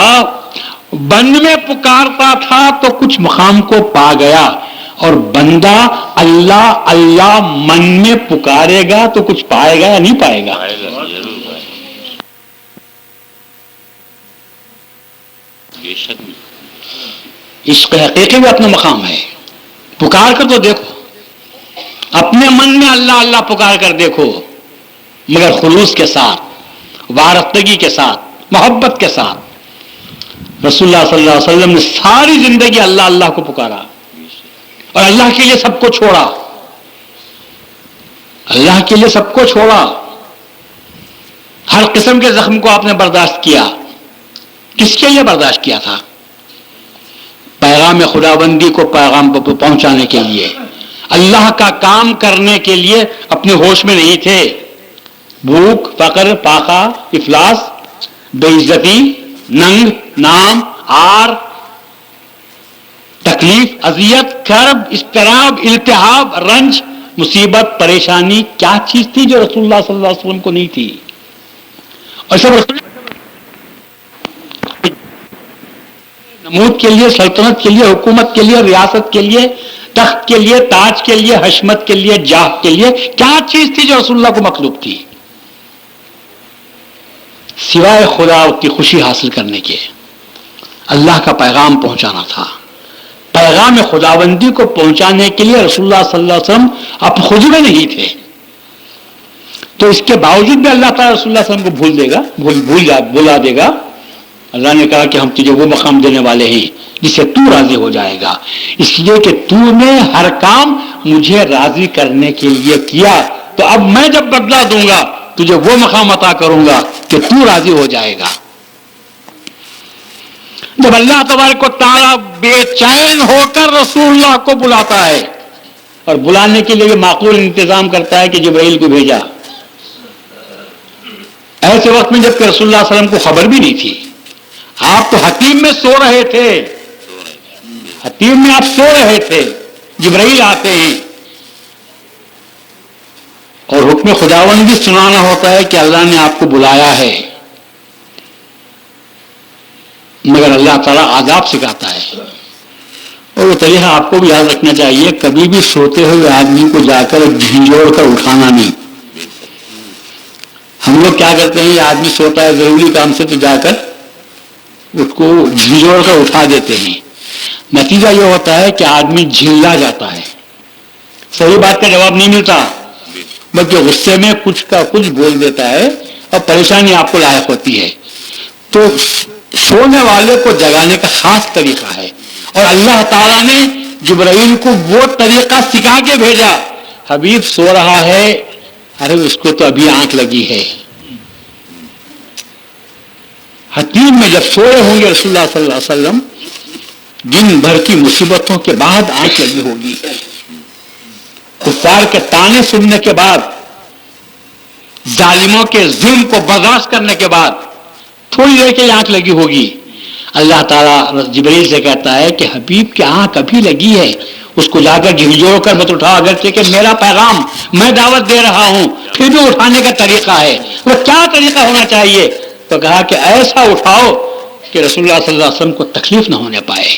بن میں پکارتا تھا تو کچھ مقام کو پا گیا, اور بندہ اللہ اللہ من میں پکارے گا تو کچھ پائے گا یا نہیں پائے گا؟ عشق حقیقی بھی اپنا مقام ہے. پکار کر تو دیکھو, اپنے من میں اللہ اللہ پکار کر دیکھو, مگر خلوص کے ساتھ, وارفتگی کے ساتھ, محبت کے ساتھ. رسول اللہ صلی اللہ علیہ وسلم نے ساری زندگی اللہ اللہ کو پکارا اور اللہ کے لیے سب کو چھوڑا, اللہ کے لیے سب کو چھوڑا. ہر قسم کے زخم کو آپ نے برداشت کیا. کس کے لیے برداشت کیا تھا؟ پیغام خداوندی کو پیغام پہنچانے کے لیے, اللہ کا کام کرنے کے لیے. اپنے ہوش میں نہیں تھے. بھوک, فقر, پاقا, افلاس, بے عزتی, ننگ, نام, آر, تکلیف, اذیت, کرب, اضطراب, التہاب, رنج, مصیبت, پریشانی, کیا چیز تھی جو رسول اللہ صلی اللہ علیہ وسلم کو نہیں تھی؟ اور سب رسول نمود کے لیے, سلطنت کے لیے, حکومت کے لیے, ریاست کے لیے, تخت کے لیے, تاج کے لیے, حشمت کے لیے, جاہ کے لیے, کیا چیز تھی جو رسول اللہ کو مطلوب تھی سوائے خدا کی خوشی حاصل کرنے کے؟ اللہ کا پیغام پہنچانا تھا. پیغام خداوندی کو پہنچانے کے لیے رسول اللہ صلی اللہ علیہ وسلم اب خود میں نہیں تھے. تو اس کے باوجود بھی اللہ تعالیٰ رسول اللہ صلی اللہ علیہ وسلم کو بلا دے گا. اللہ نے کہا کہ ہم تجھے وہ مقام دینے والے ہیں جس سے تو راضی ہو جائے گا, اس لیے کہ تو نے ہر کام مجھے راضی کرنے کے لیے کیا, تو اب میں جب بدلہ دوں گا تجھے وہ مقام عطا کروں گا کہ تو راضی ہو جائے گا. جب اللہ تبارک و تعالیٰ بے چین ہو کر رسول اللہ کو بلاتا ہے, اور بلانے کے لیے بھی معقول انتظام کرتا ہے کہ جبرائیل کو بھیجا, ایسے وقت میں جب کہ رسول اللہ صلی اللہ علیہ وسلم کو خبر بھی نہیں تھی. آپ تو حتیم میں سو رہے تھے, حتیم میں آپ سو رہے تھے, جبرائیل آتے ہیں اور حکم خداوندی سنانا ہوتا ہے کہ اللہ نے آپ کو بلایا ہے. مگر اللہ تعالیٰ آداب سکھاتا ہے. اور وہ طریقہ آپ کو بھی یاد رکھنا چاہیے، کبھی بھی سوتے ہوئے آدمی کو جا کر جھنجھوڑ کر اٹھانا نہیں۔ ہم لوگ کیا کرتے ہیں، یہ آدمی سوتا ہے ضروری کام سے تو جا کر اس کو جھنجھوڑ کر اٹھا دیتے ہیں، نتیجہ یہ ہوتا ہے کہ آدمی جھلا جاتا ہے، صحیح بات کا جواب نہیں ملتا، بلکہ غصے میں کچھ کا کچھ بول دیتا ہے اور پریشانی آپ کو لاحق ہوتی ہے۔ تو سونے والے کو جگانے کا خاص طریقہ ہے، اور اللہ تعالیٰ نے جبرائیل کو وہ طریقہ سکھا کے بھیجا، حبیب سو رہا ہے، ارے اس کو تو ابھی آنکھ لگی ہے۔ حتیم میں جب سوئے ہوں گے رسول اللہ صلی اللہ علیہ وسلم، دن بھر کی مصیبتوں کے بعد آنکھ لگی ہوگی، کفار کے تانے سننے کے بعد، ظالموں کے ظلم کو برداشت کرنے کے بعد تھوڑی دیر کے لیے آنکھ لگی ہوگی۔ اللہ تعالیٰ جبرائیل سے کہتا ہے کہ حبیب کی آنکھ ابھی لگی ہے، اس کو جا کر جھنجھوڑ کر مت اٹھا، اگرچہ کہ میرا پیغام میں دعوت دے رہا ہوں، پھر بھی اٹھانے کا طریقہ ہے۔ وہ کیا طریقہ ہونا چاہیے؟ تو کہا کہ ایسا اٹھاؤ کہ رسول اللہ صلی اللہ علیہ وسلم کو تکلیف نہ ہونے پائے،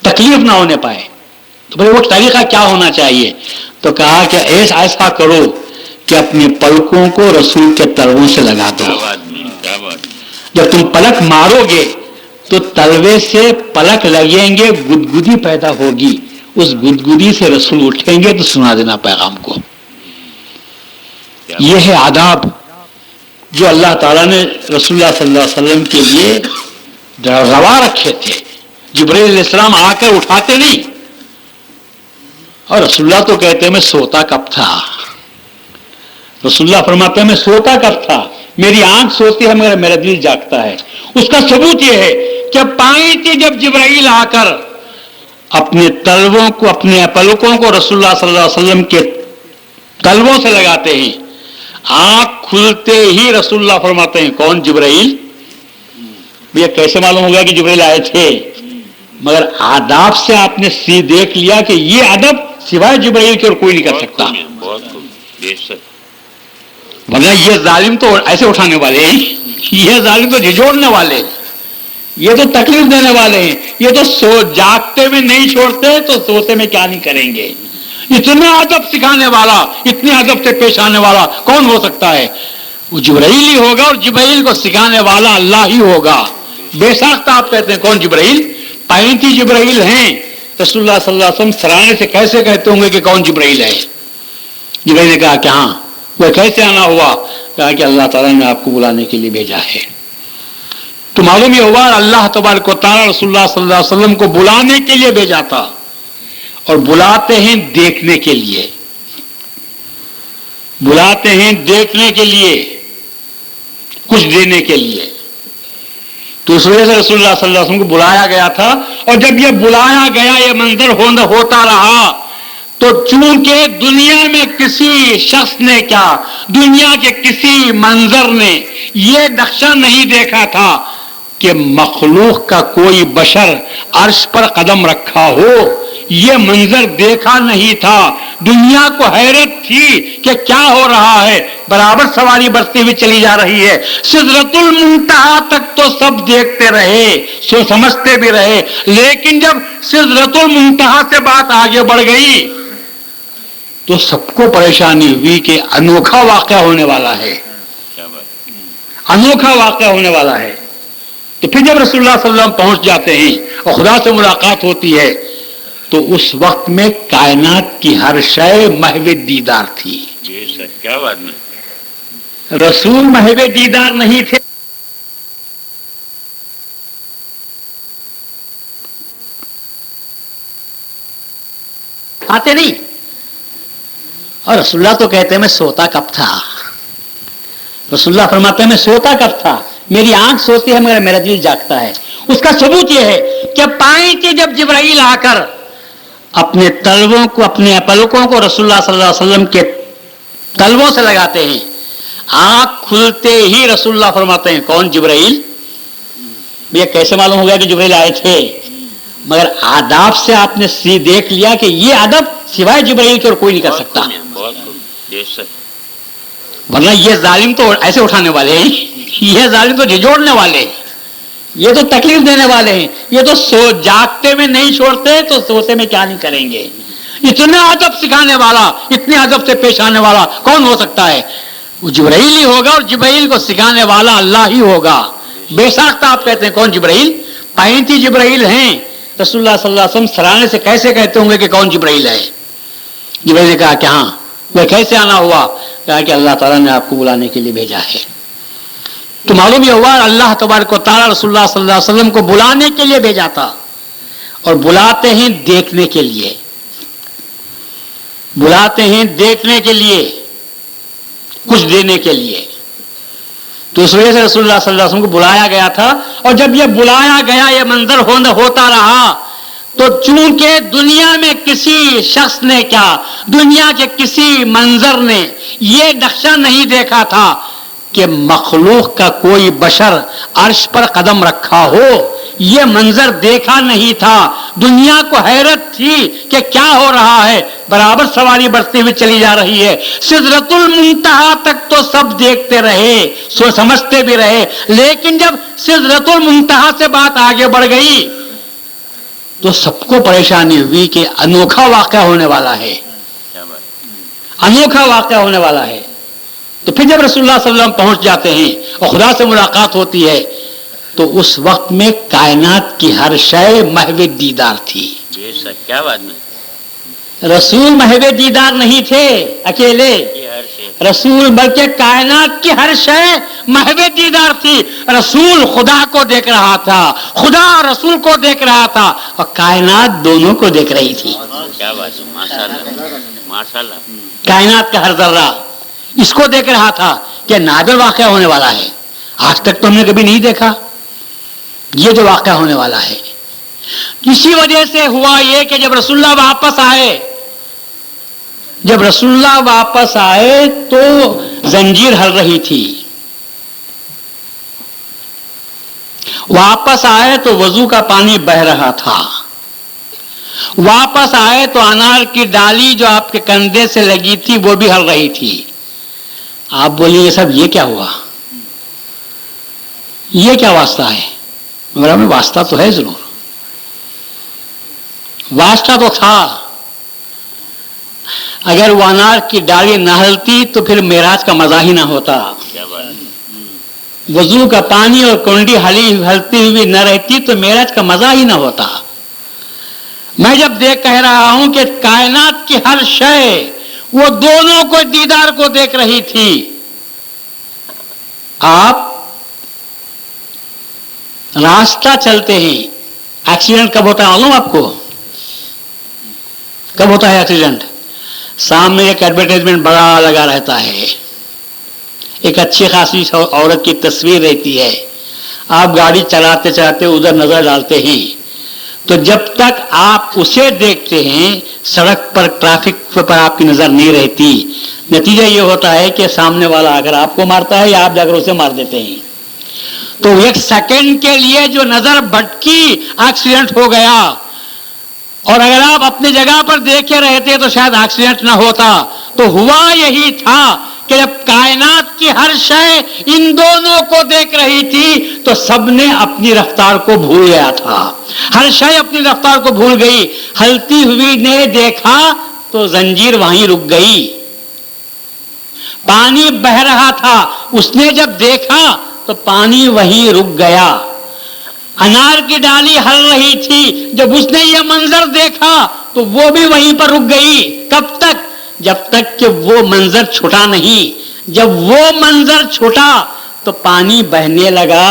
تکلیف نہ ہونے پائے۔ تو بھائی وہ طریقہ کیا ہونا چاہیے؟ تو کہا کہ ایسا کرو کہ اپنے پلکوں کو رسول کے تلووں سے لگا دو، جب تم پلک مارو گے تو تلوے سے پلک لگیں گے، گدگدی پیدا ہوگی، اس گدگدی سے رسول اٹھیں گے تو سنا دینا پیغام کو۔ یہ ہے آداب جو اللہ تعالیٰ نے رسول اللہ صلی اللہ علیہ وسلم کے لیے روا رکھے تھے۔ جبرائیل علیہ السلام آ کر اٹھاتے نہیں، اور رسول اللہ تو کہتے ہیں میں سوتا کب تھا، رسول اللہ فرماتے ہیں میں سوتا کب تھا، میری آنکھ سوتی ہے مگر میرا دل جاگتا ہے۔ اس کا ثبوت یہ ہے کہ پائی تھی جب جبرائیل آ کر اپنے تلووں کو، اپنے پلکوں کو رسول اللہ صلی اللہ علیہ وسلم کے تلووں سے لگاتے ہیں، آنکھ کھلتے ہی رسول اللہ فرماتے ہیں کون؟ جبرائیل۔ یہ کیسے معلوم ہوگا کہ جبرائیل آئے تھے؟ مگر آداب سے آپ نے دیکھ لیا کہ یہ ادب سوائے جبرائیل کے اور کوئی نہیں کر سکتا، ورنہ یہ ظالم تو ایسے اٹھانے والے ہیں، یہ ظالم تو جھجوڑنے والے ہیں، یہ تو تکلیف دینے والے ہیں، یہ تو جاگتے میں نہیں چھوڑتے تو سوتے میں کیا نہیں کریں گے۔ اتنا ادب سکھانے والا، اتنے ادب سے پیش آنے والا کون ہو سکتا ہے؟ وہ جبرائیل ہی ہوگا، اور جبرائیل کو سکھانے والا اللہ ہی ہوگا۔ بے ساختہ آپ کہتے ہیں کون؟ جبرائیل۔ پینتی جبرائیل ہیں، رسول اللہ صلی اللہ علیہ وسلم سرانے سے کیسے کہتے ہوں گے کہ کون جبرائیل ہے؟ جبرائیل نے کہا کہ ہاں، وہ کیسے آنا ہوا؟ کہا کہ اللہ تعالیٰ نے آپ کو بلانے کے لیے بھیجا ہے۔ تو معلوم یہ ہوا اللہ تبارک و تعالیٰ رسول اللہ صلی اللہ علیہ وسلم کو بلانے کے لیے بھیجا تھا، اور بلاتے ہیں دیکھنے کے لیے، بلاتے ہیں دیکھنے کے لیے، کچھ دینے کے لیے۔ تو اس وجہ سے رسول اللہ صلی اللہ علیہ وسلم کو بلایا گیا تھا، اور جب یہ بلایا گیا، یہ منظر ہوتا رہا، تو چونکہ دنیا میں کسی شخص نے کیا، دنیا کے کسی منظر نے یہ نقشہ نہیں دیکھا تھا کہ مخلوق کا کوئی بشر عرش پر قدم رکھا ہو، یہ منظر دیکھا نہیں تھا۔ دنیا کو حیرت تھی کہ کیا ہو رہا ہے، برابر سواری بڑھتی ہوئی چلی جا رہی ہے، سدرۃ المنتہا تک تو سب دیکھتے رہے، سمجھتے بھی رہے، لیکن جب سدرۃ المنتہا سے بات آگے بڑھ گئی تو سب کو پریشانی ہوئی کہ انوکھا واقعہ ہونے والا ہے، انوکھا واقعہ ہونے والا ہے۔ تو پھر جب رسول اللہ صلی اللہ علیہ وسلم پہنچ جاتے ہیں اور خدا سے ملاقات ہوتی ہے، تو اس وقت میں کائنات کی ہر شے محو دیدار تھی۔ کیا بات نہیں، رسول محو دیدار نہیں تھے، آتے نہیں، اور رسول اللہ تو کہتے ہیں میں سوتا کب تھا، رسول اللہ فرماتے ہیں میں سوتا کب تھا، میری آنکھ سوتی ہے مگر میرا دل جاگتا ہے۔ اس کا ثبوت یہ ہے کہ پائیں کہ جب جبرائیل آ کر اپنے تلووں کو، اپنے پلکوں کو رسول اللہ صلی اللہ علیہ وسلم کے تلووں سے لگاتے ہیں، آنکھ کھلتے ہی رسول اللہ فرماتے ہیں کون؟ جبرائیل۔ یہ کیسے معلوم ہو گیا کہ جبرائیل آئے تھے؟ مگر آداب سے آپ نے دیکھ لیا کہ یہ ادب سوائے جبرائیل کے اور کوئی نہیں کر سکتا، ورنہ یہ ظالم تو ایسے اٹھانے والے ہیں، یہ ظالم تو جھجوڑنے والے، یہ تو تکلیف دینے والے ہیں، یہ تو جاگتے میں نہیں چھوڑتے تو سوتے میں کیا نہیں کریں گے. اتنا ادب سکھانے والا، اتنے ادب سے پیش آنے والا کون ہو سکتا ہے؟ وہ جبرائیل ہی ہوگا، اور جبرائیل کو سکھانے والا اللہ ہی ہوگا. بے ساختہ آپ کہتے ہیں کون جبرائیل؟ 35 جبرائیل ہیں. رسول اللہ صلی اللہ علیہ وسلم سرانے سے کیسے کہتے ہوں گے کہ کون جبرائیل ہے؟ جبرائیل نے کہا کہ ہاں. وہ کیسے آنا ہوا؟ کہا کہ اللہ تعالیٰ نے آپ کو بلانے کے لیے بھیجا ہے. تو معلوم یہ ہوا اللہ تبارک و تعالیٰ رسول اللہ صلی اللہ علیہ وسلم کو بلانے کے لیے بھیجا تھا. اور بلاتے ہیں دیکھنے کے لیے، بلاتے ہیں دیکھنے کے لیے، کچھ دینے کے لیے. تو اس وجہ سے رسول اللہ صلی اللہ علیہ وسلم کو بلایا گیا تھا. اور جب یہ بلایا گیا، یہ منظر ہوتا رہا، تو چونکہ دنیا میں کسی شخص نے کیا، دنیا کے کسی منظر نے یہ نقشہ نہیں دیکھا تھا کہ مخلوق کا کوئی بشر عرش پر قدم رکھا ہو. یہ منظر دیکھا نہیں تھا. دنیا کو حیرت تھی کہ کیا ہو رہا ہے. برابر سواری بڑھتی ہوئی چلی جا رہی ہے. سدرۃ المنتہا تک تو سب دیکھتے رہے، سمجھتے بھی رہے، لیکن جب سدرۃ المنتہا سے بات آگے بڑھ گئی تو سب کو پریشانی ہوئی کہ انوکھا واقعہ ہونے والا ہے، انوکھا واقعہ ہونے والا ہے. تو پھر جب رسول اللہ صلی اللہ علیہ وسلم پہنچ جاتے ہیں اور خدا سے ملاقات ہوتی ہے تو اس وقت میں کائنات کی ہر شے محو دیدار تھی. کیا بات میں رسول محو دیدار نہیں تھے اکیلے، رسول بلکہ کائنات کی ہر شے محو دیدار تھی. رسول خدا کو دیکھ رہا تھا، خدا رسول کو دیکھ رہا تھا، اور کائنات دونوں کو دیکھ رہی تھی. کیا بات ہے، ماشاءاللہ ماشاءاللہ. کائنات کا ہر ذرہ اس کو دیکھ رہا تھا کہ نادر واقعہ ہونے والا ہے. آج تک تو ہم نے کبھی نہیں دیکھا یہ جو واقعہ ہونے والا ہے. اسی وجہ سے ہوا یہ کہ جب رسول اللہ واپس آئے، جب رسول اللہ واپس آئے تو زنجیر ہل رہی تھی. واپس آئے تو وضو کا پانی بہہ رہا تھا. واپس آئے تو انار کی ڈالی جو آپ کے کندھے سے لگی تھی وہ بھی ہل رہی تھی. آپ بولیے یہ سب یہ کیا ہوا، یہ کیا واسطہ ہے؟ میرا میں واسطہ تو ہے، ضرور واسطہ تو تھا. اگر وہ انار کی ڈالی نہ ہلتی تو پھر معراج کا مزہ ہی نہ ہوتا. وضو کا پانی اور کنڈی ہلتی ہوئی نہ رہتی تو معراج کا مزہ ہی نہ ہوتا. میں جب کہہ رہا ہوں کہ کائنات کی ہر شے وہ دونوں کو دیدار کو دیکھ رہی تھی. آپ راستہ چلتے ہیں، ایکسیڈنٹ کب ہوتا ہے معلوم آپ کو؟ کب ہوتا ہے ایکسیڈنٹ؟ سامنے ایک ایڈورٹائزمنٹ بڑا لگا رہتا ہے، ایک اچھی خاصی عورت کی تصویر رہتی ہے. آپ گاڑی چلاتے چلاتے ادھر نظر ڈالتے ہیں تو جب تک آپ اسے دیکھتے ہیں سڑک پر ٹریفک پر آپ کی نظر نہیں رہتی. نتیجہ یہ ہوتا ہے کہ سامنے والا اگر آپ کو مارتا ہے یا آپ جا کر اسے مار دیتے ہیں. تو ایک سیکنڈ کے لیے جو نظر بھٹکی ایکسیڈنٹ ہو گیا. اور اگر آپ اپنی جگہ پر دیکھے رہتے تو شاید ایکسیڈنٹ نہ ہوتا. تو ہوا یہی تھا کہ جب کائنات کی ہر شے ان دونوں کو دیکھ رہی تھی تو سب نے اپنی رفتار کو بھول گیا تھا. ہر شے اپنی رفتار کو بھول گئی. ہلتی ہوئی نے دیکھا تو زنجیر وہیں رک گئی. پانی بہہ رہا تھا، اس نے جب دیکھا تو پانی وہیں رک گیا. انار کی ڈالی ہل رہی تھی، جب اس نے یہ منظر دیکھا تو وہ بھی وہیں پر رک گئی. کب تک؟ جب تک کہ وہ منظر چھوٹا نہیں. جب وہ منظر چھوٹا تو پانی بہنے لگا،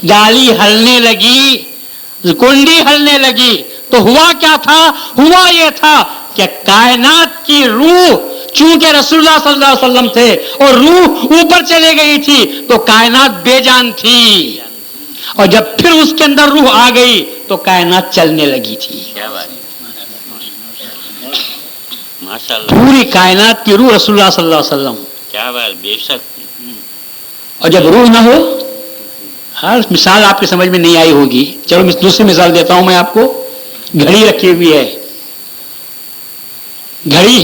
ڈالی ہلنے لگی، کنڈی ہلنے لگی. تو ہوا کیا تھا؟ ہوا یہ تھا کہ کائنات کی روح چونکہ رسول اللہ صلی اللہ علیہ وسلم تھے اور روح اوپر چلے گئی تھی تو کائنات بے جان تھی. اور جب پھر اس کے اندر روح آ گئی تو کائنات چلنے لگی تھی. پوری کائنات کی روح رسول اللہ صلی اللہ علیہ وسلم. کیا بات، بے شک. اور جب روح نہ ہو، ہر مثال آپ کی سمجھ میں نہیں آئی ہوگی. چلو دوسری مثال دیتا ہوں میں آپ کو. گھڑی رکھی ہوئی ہے، گھڑی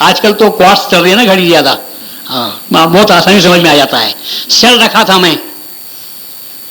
آج کل تو کوارٹز چل رہی ہے نا گھڑی زیادہ، ہاں بہت آسانی سمجھ میں آ جاتا ہے. سیل رکھا تھا میں،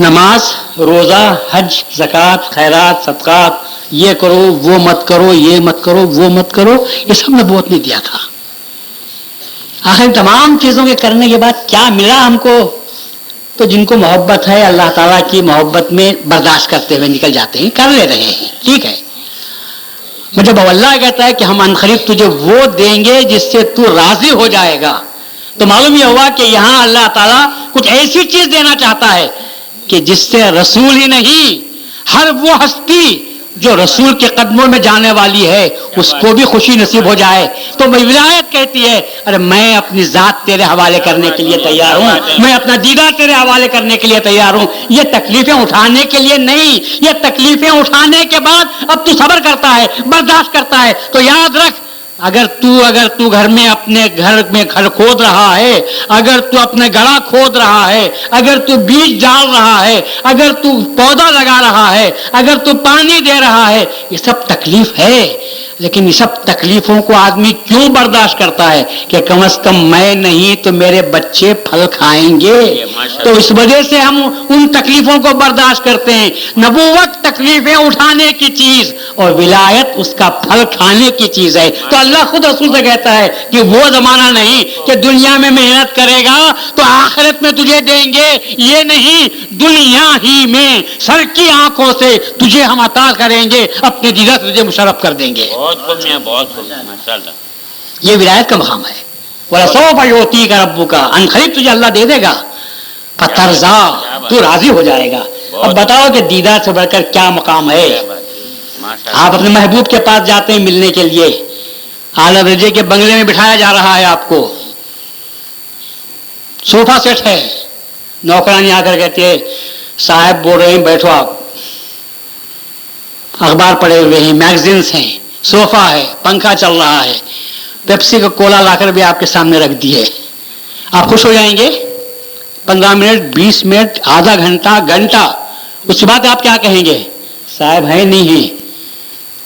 نماز، روزہ، حج، زکوٰۃ، خیرات، صدقات، یہ کرو وہ مت کرو، یہ مت کرو وہ مت کرو، یہ سب نبوت نے دیا تھا. آخر تمام چیزوں کے کرنے کے بعد کیا ملا ہم کو؟ تو جن کو محبت ہے اللہ تعالیٰ کی محبت میں برداشت کرتے ہوئے نکل جاتے ہیں، کر لے رہے ہیں، ٹھیک ہے. جب اللہ کہتا ہے کہ ہم عنقریب تجھے وہ دیں گے جس سے تو راضی ہو جائے گا، تو معلوم یہ ہوا کہ یہاں اللہ تعالیٰ کچھ ایسی چیز دینا چاہتا ہے کہ جس سے رسول ہی نہیں، ہر وہ ہستی جو رسول کے قدموں میں جانے والی ہے اس کو بھی خوشی نصیب ہو جائے. تو ولایت کہتی ہے ارے میں اپنی ذات تیرے حوالے کرنے کے لیے تیار ہوں، میں اپنا دیدار تیرے حوالے کرنے کے لیے تیار ہوں. یہ تکلیفیں اٹھانے کے لیے نہیں، یہ تکلیفیں اٹھانے کے بعد اب تو صبر کرتا ہے، برداشت کرتا ہے. تو یاد رکھ، اگر تو گھر میں اپنے گھر میں گھر کھود رہا ہے، اگر تو اپنے گڑھا کھود رہا ہے، اگر تو بیج ڈال رہا ہے، اگر تو پودا لگا رہا ہے، اگر تو پانی دے رہا ہے، یہ سب تکلیف ہے. لیکن یہ سب تکلیفوں کو آدمی کیوں برداشت کرتا ہے کہ کم از کم میں نہیں تو میرے بچے پھل کھائیں گے. تو اس وجہ سے ہم ان تکلیفوں کو برداشت کرتے ہیں. نبوت تکلیفیں اٹھانے کی چیز اور ولایت اس کا پھل کھانے کی چیز ہے. تو اللہ خود رسول سے کہتا ہے کہ وہ زمانہ نہیں کہ دنیا میں محنت کرے گا تو آخرت میں تجھے دیں گے. یہ نہیں، دنیا ہی میں سر کی آنکھوں سے تجھے ہم عطا کریں گے، اپنے دیدار سے تجھے مشرف کر دیں گے. بہت ماشاءاللہ. یہ ولایت کا مقام ہے. وَلَسَوْفَ يُعْطِيكَ رَبُّكَ، عنقریب تجھے اللہ دے دے گا. فَتَرْضَىٰ، تو راضی ہو جائے گا. اب بتاؤ کہ دیدار سے بڑھ کر کیا مقام ہے. آپ اپنے محبوب کے پاس جاتے ہیں ملنے کے لیے، اعلیٰ درجے کے بنگلے میں بٹھایا جا رہا ہے، آپ کو صوفہ سیٹ ہے، نوکرانی آ کر کہتے ہیں صاحب بول رہے ہیں بیٹھو، آپ اخبار پڑھے ہوئے ہیں، میگزینس ہیں، صوفہ ہے، پنکھا چل رہا ہے، پیپسی کا کولا لا کر بھی آپ کے سامنے رکھ دیے. آپ خوش ہو جائیں گے 15 منٹ 20 منٹ آدھا گھنٹہ گھنٹہ. اس کے بعد آپ کیا کہیں گے؟ صاحب ہے نہیں ہے،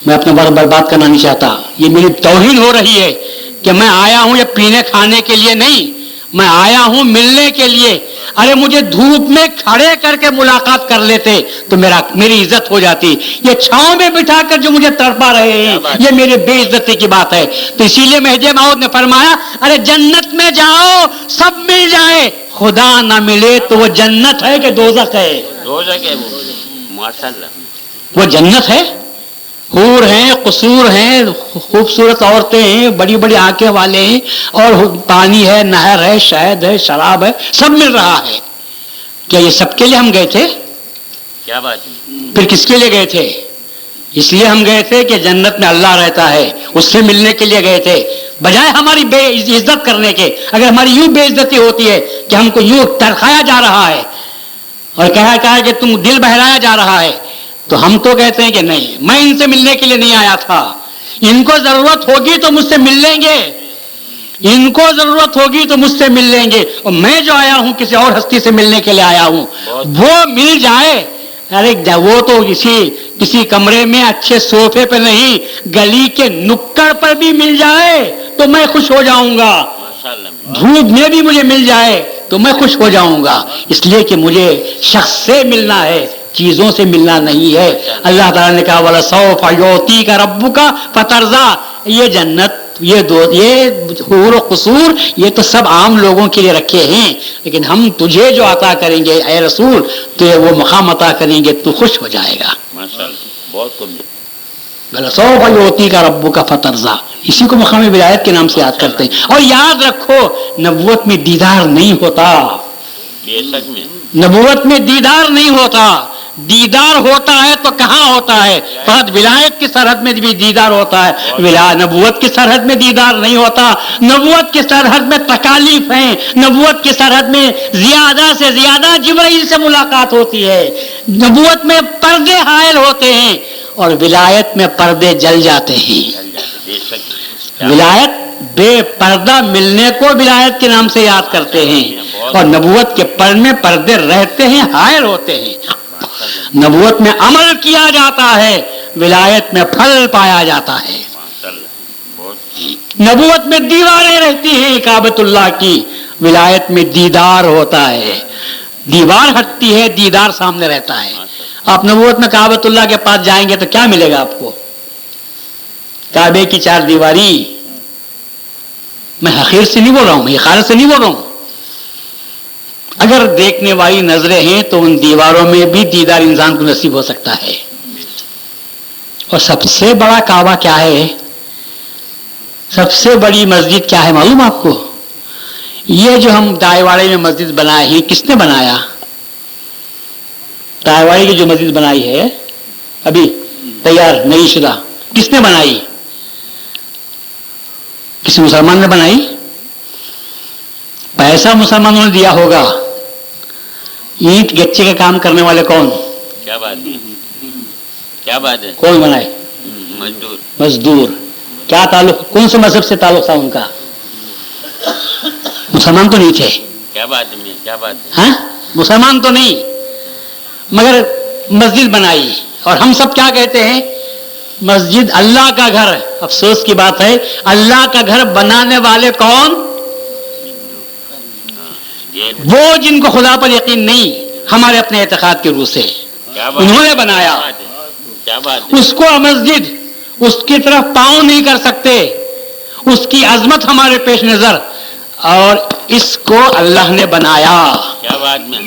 میں اپنا وقت برباد کرنا نہیں چاہتا. یہ میری توہین ہو رہی ہے کہ میں آیا ہوں یہ پینے کھانے کے لیے نہیں، میں آیا ہوں ملنے کے لیے. ارے مجھے دھوپ میں کھڑے کر کے ملاقات کر لیتے تو میری عزت ہو جاتی. یہ چھاؤں میں بٹھا کر جو مجھے تڑپا رہے ہیں، یہ میرے بے عزتی کی بات ہے. تو اسی لیے مہدی موعود نے فرمایا ارے جنت میں جاؤ سب مل جائے، خدا نہ ملے تو وہ جنت ہے کہ دوزخ ہے؟ دوزخ ہے وہ. ماشاءاللہ. وہ جنت ہے، حور ہیں، قصور ہیں، خوبصورت عورتیں ہیں، بڑی بڑی آنکھیں والے ہیں، اور پانی ہے، نہر ہے، شہد ہے، شراب ہے، سب مل رہا ہے. کیا یہ سب کے لیے ہم گئے تھے؟ کیا بات ہے. پھر کس کے لیے گئے تھے؟ اس لیے ہم گئے تھے کہ جنت میں اللہ رہتا ہے، اس سے ملنے کے لیے گئے تھے. بجائے ہماری بے عزت کرنے کے، اگر ہماری یوں بے عزتی ہوتی ہے کہ ہم کو یوں ترخایا جا رہا ہے اور کہا کہ تم دل بہلایا جا رہا ہے، تو ہم تو کہتے ہیں کہ نہیں، میں ان سے ملنے کے لیے نہیں آیا تھا. ان کو ضرورت ہوگی تو مجھ سے مل لیں گے، ان کو ضرورت ہوگی تو مجھ سے مل لیں گے، اور میں جو آیا ہوں کسی اور ہستی سے ملنے کے لیے آیا ہوں، وہ مل جائے. ارے وہ تو کسی کمرے میں اچھے صوفے پہ نہیں، گلی کے نکڑ پر بھی مل جائے تو میں خوش ہو جاؤں گا. دھوپ میں بھی مجھے مل جائے تو میں خوش ہو جاؤں گا. اس لیے کہ مجھے شخص سے ملنا ہے، چیزوں سے ملنا نہیں ہے. اللہ تعالیٰ نے کہا وَلَسَوْفَ يُعْطِيكَ رَبُّكَ فَتَرْضَىٰ. یہ جنت، یہ حور و قصور، یہ تو سب عام لوگوں کے لیے رکھے ہیں، لیکن ہم تجھے جو عطا کریں گے اے رسول، تو وہ مقام عطا کریں گے، تو خوش ہو جائے گا. ماشاءاللہ. بہت کم. وَلَسَوْفَ يُعْطِيكَ رَبُّكَ فَتَرْضَىٰ. اسی کو مقام ولایت کے نام سے یاد کرتے ہیں. اور یاد رکھو نبوت میں دیدار نہیں ہوتا، بے شک میں نبوت میں دیدار نہیں ہوتا. دیدار ہوتا ہے تو کہاں ہوتا ہے؟ فقط ولایت کی سرحد میں بھی دیدار ہوتا ہے، نبوت کی سرحد میں دیدار نہیں ہوتا. نبوت کی سرحد میں تکالیف ہیں، نبوت کی سرحد میں زیادہ سے زیادہ جبرائیل سے ملاقات ہوتی ہے، نبوت میں پردے حائل ہوتے ہیں، اور ولایت میں پردے جل جاتے ہیں. بے شک. ولایت بے پردہ ملنے کو ولایت کے نام سے یاد کرتے ہیں، اور نبوت کے پر میں پردے رہتے ہیں، حائل ہوتے ہیں. نبوت میں عمل کیا جاتا ہے، ولایت میں پھل پایا جاتا ہے. نبوت میں دیواریں رہتی ہیں کعبۃ اللہ کی، ولایت میں دیدار ہوتا ہے. دیوار ہٹتی ہے، دیدار سامنے رہتا ہے. آپ نبوت میں کعبۃ اللہ کے پاس جائیں گے تو کیا ملے گا آپ کو؟ کعبے کی چار دیواری. میں حقیر سے نہیں بول رہا ہوں، میں حقارت سے نہیں بول رہا ہوں. اگر دیکھنے والی نظریں ہیں تو ان دیواروں میں بھی دیدار انسان کو نصیب ہو سکتا ہے. اور سب سے بڑا کعبہ کیا ہے؟ سب سے بڑی مسجد کیا ہے معلوم آپ کو؟ یہ جو ہم ٹائے واڑے میں مسجد بنائے ہیں، کس نے بنایا؟ ٹائے واڑے کی جو مسجد بنائی ہے ابھی تیار نئی شدہ، کس نے بنائی؟ کسی مسلمان نے بنائی؟ پیسہ مسلمانوں نے دیا ہوگا. اینٹ گچے کا کام کرنے والے کون؟ کیا بات ہے، کیا بات ہے، کون بنائے؟ مزدور. مزدور. کیا تعلق، کون سے مذہب سے تعلق تھا ان کا؟ مسلمان تو نہیں تھے. کیا بات ہے، کیا بات ہے. ہاں مسلمان تو نہیں، مگر مسجد بنائی. اور ہم سب کیا کہتے ہیں؟ مسجد اللہ کا گھر. افسوس کی بات ہے اللہ کا گھر بنانے والے کون؟ وہ جن کو خدا پر یقین نہیں، ہمارے اپنے اعتقاد کے روح سے انہوں نے بنایا. کیا بات ہے. اس کو مسجد اس کی طرف پاؤں نہیں کر سکتے، اس کی عظمت ہمارے پیش نظر. اور اس کو اللہ نے بنایا. کیا بات میں.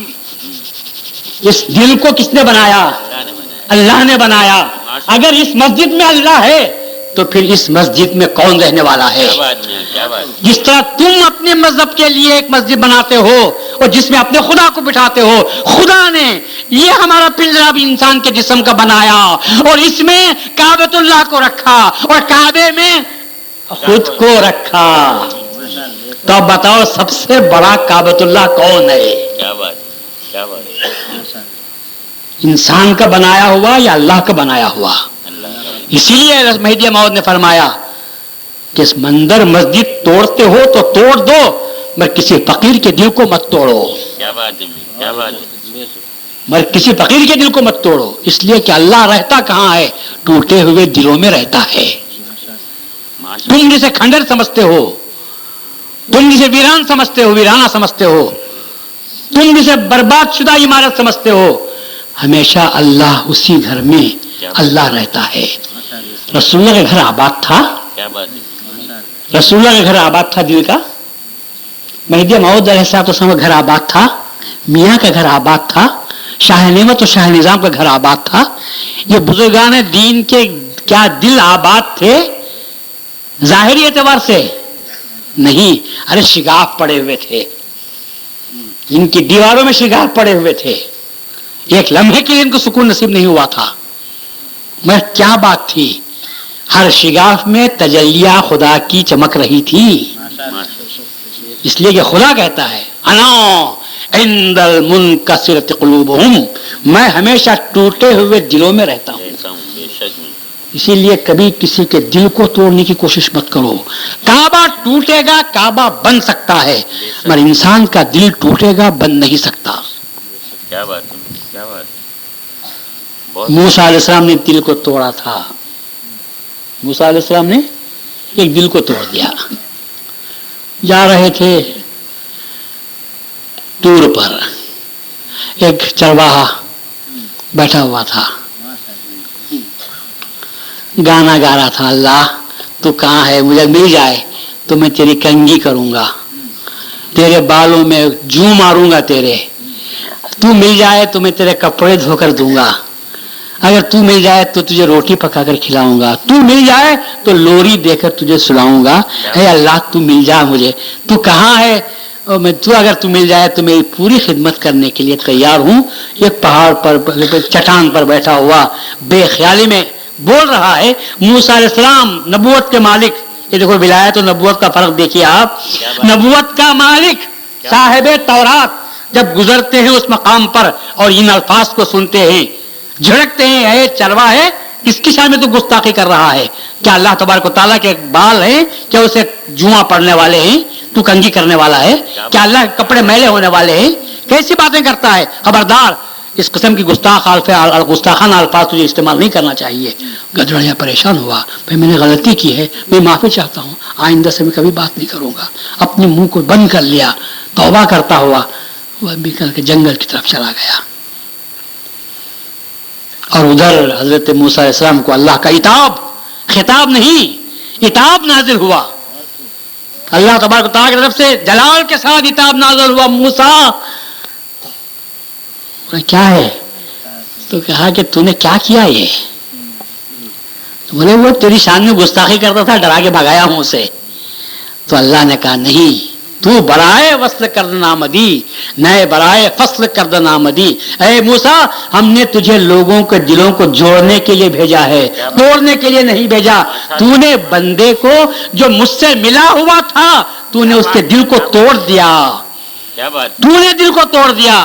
اس دل کو کس نے بنایا؟ اللہ نے بنایا. اگر اس مسجد میں اللہ ہے تو پھر اس مسجد میں کون رہنے والا ہے؟ جس طرح تم اپنے مذہب کے لیے ایک مسجد بناتے ہو اور جس میں اپنے خدا کو بٹھاتے ہو، خدا نے یہ ہمارا پنجرا بھی انسان کے جسم کا بنایا اور اس میں کعبۃ اللہ کو رکھا اور کعبے میں خود کو رکھا. تو اب بتاؤ سب سے بڑا کعبۃ اللہ کون ہے؟ کیا بات، کیا بات. انسان کا بنایا ہوا یا اللہ کا بنایا ہوا؟ اسی لیے مہدی موعود نے فرمایا کہ اس مندر مسجد توڑتے ہو تو توڑ دو، مگر کسی فقیر کے دل کو مت توڑو. کیا بات ہے، کیا بات ہے. مگر کسی فقیر کے دل کو مت توڑو، اس لیے کہ اللہ رہتا کہاں ہے؟ ٹوٹے ہوئے دلوں میں رہتا ہے. تم جسے کھنڈر سمجھتے ہو، تم جسے ویران سمجھتے ہو، ویرانہ سمجھتے ہو، تم جسے برباد شدہ عمارت سمجھتے ہو، ہمیشہ اللہ اسی گھر میں اللہ رہتا ہے. رسول اللہ کا گھر آباد تھا. رسول اللہ کا گھر آباد تھا دل کا. مہدی موعود علیہ السلام کا گھر آباد تھا. میاں کا گھر آباد تھا. شاہ نعمت اور شاہ نظام کا گھر آباد تھا. یہ بزرگان دین کے کیا دل آباد تھے؟ ظاہری اعتبار سے نہیں، ارے شگاف پڑے ہوئے تھے، ان کی دیواروں میں شگاف پڑے ہوئے تھے. ایک لمحے کے لیے ان کو سکون نصیب نہیں ہوا تھا. مگر کیا بات تھی؟ ہر شگاف میں تجلیہ خدا کی چمک رہی تھی. اس لیے کہ خدا کہتا ہے انا عند المنکسرۃ قلوبہم، میں ہمیشہ ٹوٹے ہوئے دلوں میں رہتا ہوں. اسی لیے کبھی کسی کے دل کو توڑنے کی کوشش مت کرو. کعبہ ٹوٹے گا، کعبہ بن سکتا ہے، مگر انسان کا دل ٹوٹے گا، بن نہیں سکتا. کیا بات ہے، کیا بات. موسیٰ علیہ السلام نے دل کو توڑا تھا. موسیٰ علیہ السلام نے ایک دل کو توڑ دیا. جا رہے تھے ٹور پر، ایک چرواہا بیٹھا ہوا تھا، گانا گا رہا تھا، اللہ تو کہاں ہے؟ مجھے مل جائے تو میں تیری کنگھی کروں گا، تیرے بالوں میں جوں ماروں گا، تو مل جائے تو میں تیرے کپڑے دھو کر دوں گا، اگر تو مل جائے تو تجھے روٹی پکا کر کھلاؤں گا، تو مل جائے تو لوری دے کر تجھے سلاؤں گا. اے اللہ تو مل جا مجھے، تو کہاں ہے؟ تو اگر تو مل جائے تو میری پوری خدمت کرنے کے لیے تیار ہوں. ایک پہاڑ پر چٹان پر بیٹھا ہوا بے خیالی میں بول رہا ہے. موسیٰ علیہ السلام نبوت کے مالک، یہ دیکھو ولایت اور نبوت کا فرق دیکھیے آپ. نبوت کا مالک صاحب تورات جب گزرتے ہیں اس مقام پر اور ان الفاظ کو سنتے ہیں، جھڑکتے ہیں، اے چرواہے کس کی شان میں تو گستاخی کر رہا ہے؟ کیا اللہ تبارک و تعالیٰ کے بال ہیں؟ کیا اسے جواں پڑنے والے ہیں؟ تو کنگھی کرنے والا ہے؟ کیا اللہ کے کپڑے میلے ہونے والے ہیں؟ کیسی باتیں کرتا ہے؟ خبردار، اس قسم کی گستاخانہ الفاظ تجھے استعمال نہیں کرنا چاہیے. گدڑیا پریشان ہوا، بھائی میں نے غلطی کی ہے، میں معافی چاہتا ہوں، آئندہ سے میں کبھی بات نہیں کروں گا. اپنے منہ کو بند کر لیا، توبہ کرتا ہوا. وہ نکل کے جنگل کی طرف چلا گیا. اور ادھر حضرت موسیٰ علیہ السلام کو اللہ کا عتاب، خطاب نہیں عتاب نازل ہوا. اللہ تبارک و تعالیٰ کی طرف سے جلال کے ساتھ عتاب نازل ہوا. موسیٰ کیا ہے؟ تو کہا کہ تو نے کیا کیا یہ؟ تو بولے وہ تیری شان میں گستاخی کرتا تھا، ڈرا کے بھگایا ہوں اسے. تو اللہ نے کہا نہیں، تو برائے وصل کردن آمدی، نئے برائے فصل کردن آمدی. اے موسیٰ، ہم نے تجھے لوگوں کے دلوں کو جوڑنے کے لیے بھیجا ہے، توڑنے کے لیے نہیں بھیجا. تو نے بندے کو جو مجھ سے ملا ہوا تھا، تو نے اس کے دل کو توڑ دیا. تو نے دل کو توڑ دیا.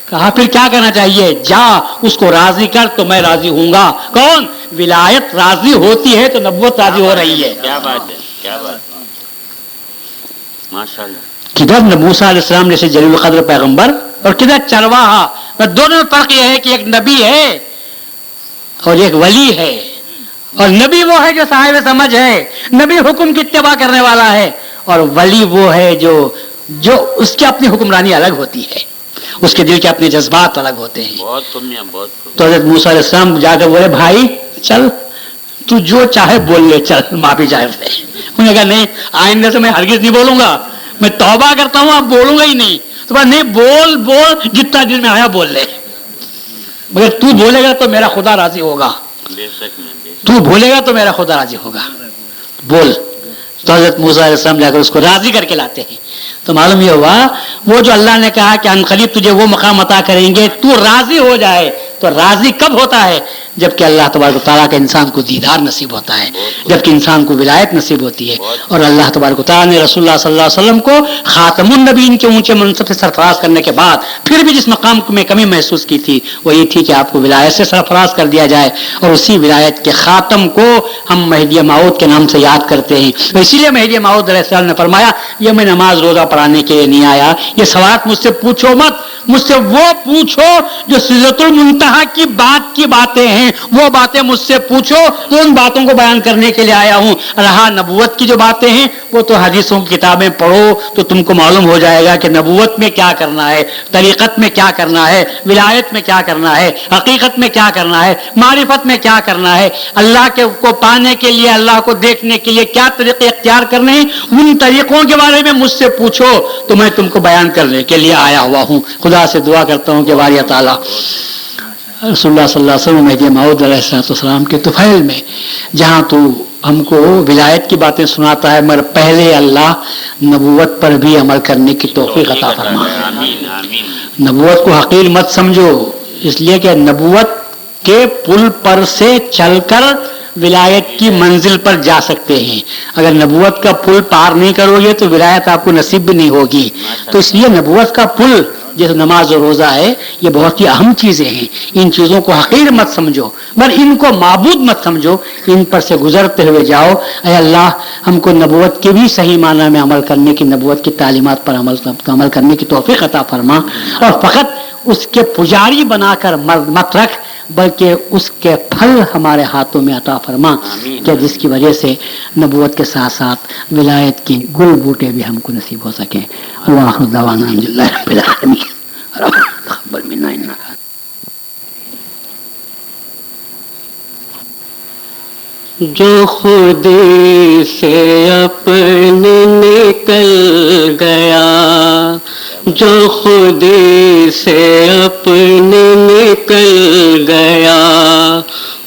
کہا پھر کیا کرنا چاہیے؟ جا اس کو راضی کر تو میں راضی ہوں گا. کون؟ ولایت راضی ہوتی ہے تو نبوت راضی ہو رہی ہے. کیا بات ہے، کیا بات ہے، ماشاءاللہ. کدھر موسیٰ علیہ السلام جیسے جلیل القدر پیغمبر اور کدھر چرواہا. دونوں میں فرق یہ ہے کہ ایک نبی ہے اور ایک ولی ہے. اور نبی وہ ہے جو صاحب سمجھ ہے، نبی حکم کی اتباع کرنے والا ہے. اور ولی وہ ہے جو اس کی اپنی حکمرانی الگ ہوتی ہے، اس کے دل کے اپنے جذبات الگ ہوتے ہیں. بہت سنیا، بہت. تو حضرت موسیٰ علیہ السلام جا کر بولے بھائی چل تو جو چاہے بول لے، چل معافی چاہے. انہوں نے کہا نہیں، آئندہ سے میں ہرگز نہیں بولوں گا، میں توبہ کرتا ہوں، اب بولوں گا ہی نہیں. تو بس نہیں، بول جتنا دل میں آیا بول لے، مگر تو بولے گا تو میرا خدا راضی ہوگا. بے شک میں، بے شک. تو بولے گا تو میرا خدا راضی ہوگا، بول. تو حضرت موسیٰ علیہ السلام جا کر اس کو راضی کر کے لاتے ہیں. تو معلوم یہ ہوا وہ جو اللہ نے کہا کہ عنقریب تجھے وہ مقام عطا کریں گے، تو راضی ہو جائے. تو راضی کب ہوتا ہے؟ جبکہ اللہ تبارک و تعالیٰ کا انسان کو دیدار نصیب ہوتا ہے، جبکہ انسان کو ولایت نصیب ہوتی ہے. اور اللہ تبارک و تعالیٰ نے رسول اللہ صلی اللہ علیہ وسلم کو خاتم النبیین کے اونچے منصب سے سرفراز کرنے کے بعد پھر بھی جس مقام میں کمی محسوس کی تھی وہ یہ تھی کہ آپ کو ولایت سے سرفراز کر دیا جائے. اور اسی ولایت کے خاتم کو ہم مہدی موعود کے نام سے یاد کرتے ہیں. اسی لیے مہدی موعود علیہ السلام نے فرمایا یہ میں نماز روزہ پڑھانے کے لیے نہیں آیا، یہ سوالات مجھ سے پوچھو مت، مجھ سے وہ پوچھو جو سدرۃ المنتہا کی باتیں ہیں، وہ باتیں مجھ سے پوچھو. تو ان باتوں کو بیان کرنے کے لیے آیا ہوں. رہا نبوت کی جو باتیں ہیں وہ تو حدیثوں کی کتابیں پڑھو تو تم کو معلوم ہو جائے گا کہ نبوت میں کیا کرنا ہے، طریقت میں کیا کرنا ہے، ولایت میں کیا کرنا ہے، حقیقت میں کیا کرنا ہے، معرفت میں کیا کرنا ہے، اللہ کو پانے کے لیے، اللہ کو دیکھنے کے لیے کیا طریقے اختیار کرنے ہیں. ان طریقوں کے بارے میں مجھ سے پوچھو تو میں تم کو بیان کرنے کے لیے آیا ہوا ہوں. خدا سے دعا کرتا ہوں کہ باری تعالیٰ رسول اللہ صلی اللہ علیہ وسلم مہدی موعود علیہ السلام کے طفیل میں جہاں تو ہم کو ولایت کی باتیں سناتا ہے، مگر پہلے اللہ نبوت پر بھی عمل کرنے کی توفیق عطا فرما. آمین، آمین. نبوت کو حقیر مت سمجھو، اس لیے کہ نبوت کے پل پر سے چل کر ولایت کی منزل پر جا سکتے ہیں. اگر نبوت کا پل پار نہیں کرو گے تو ولایت آپ کو نصیب بھی نہیں ہوگی. تو اس لیے نبوت کا پل جیسے نماز اور روزہ ہے یہ بہت ہی اہم چیزیں ہیں. ان چیزوں کو حقیر مت سمجھو، بل ان کو معبود مت سمجھو، ان پر سے گزرتے ہوئے جاؤ. اے اللہ ہم کو نبوت کے بھی صحیح معنی میں عمل کرنے کی، نبوت کی تعلیمات پر عمل کرنے کی توفیق عطا فرما. اور فقط اس کے پجاری بنا کر مت رکھ، بلکہ اس کے پھل ہمارے ہاتھوں میں عطا فرما کہ جس کی وجہ سے نبوت کے ساتھ ساتھ ولایت کے گل بوٹے بھی ہم کو نصیب ہو سکیں. وآخر دعوانا الحمدللہ رب العالمین. تقبل منا انک جو خود سے اپنے نکل گیا، جو خود سے اپنے نکل گیا،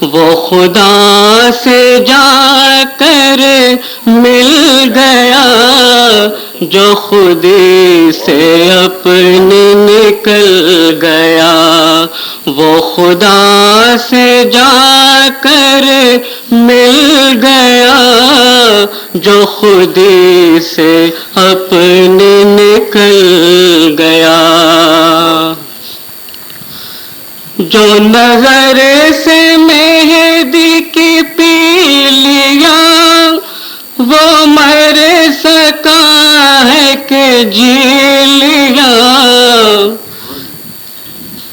وہ خدا سے جا کر مل گیا. جو خود سے اپنے نکل گیا، وہ خدا سے جا کر مل گیا. جو خود سے اپنے نکل گیا. جو نظر سے مہدی کی پی لیا، وہ مر سکا ہے کہ جی لیا.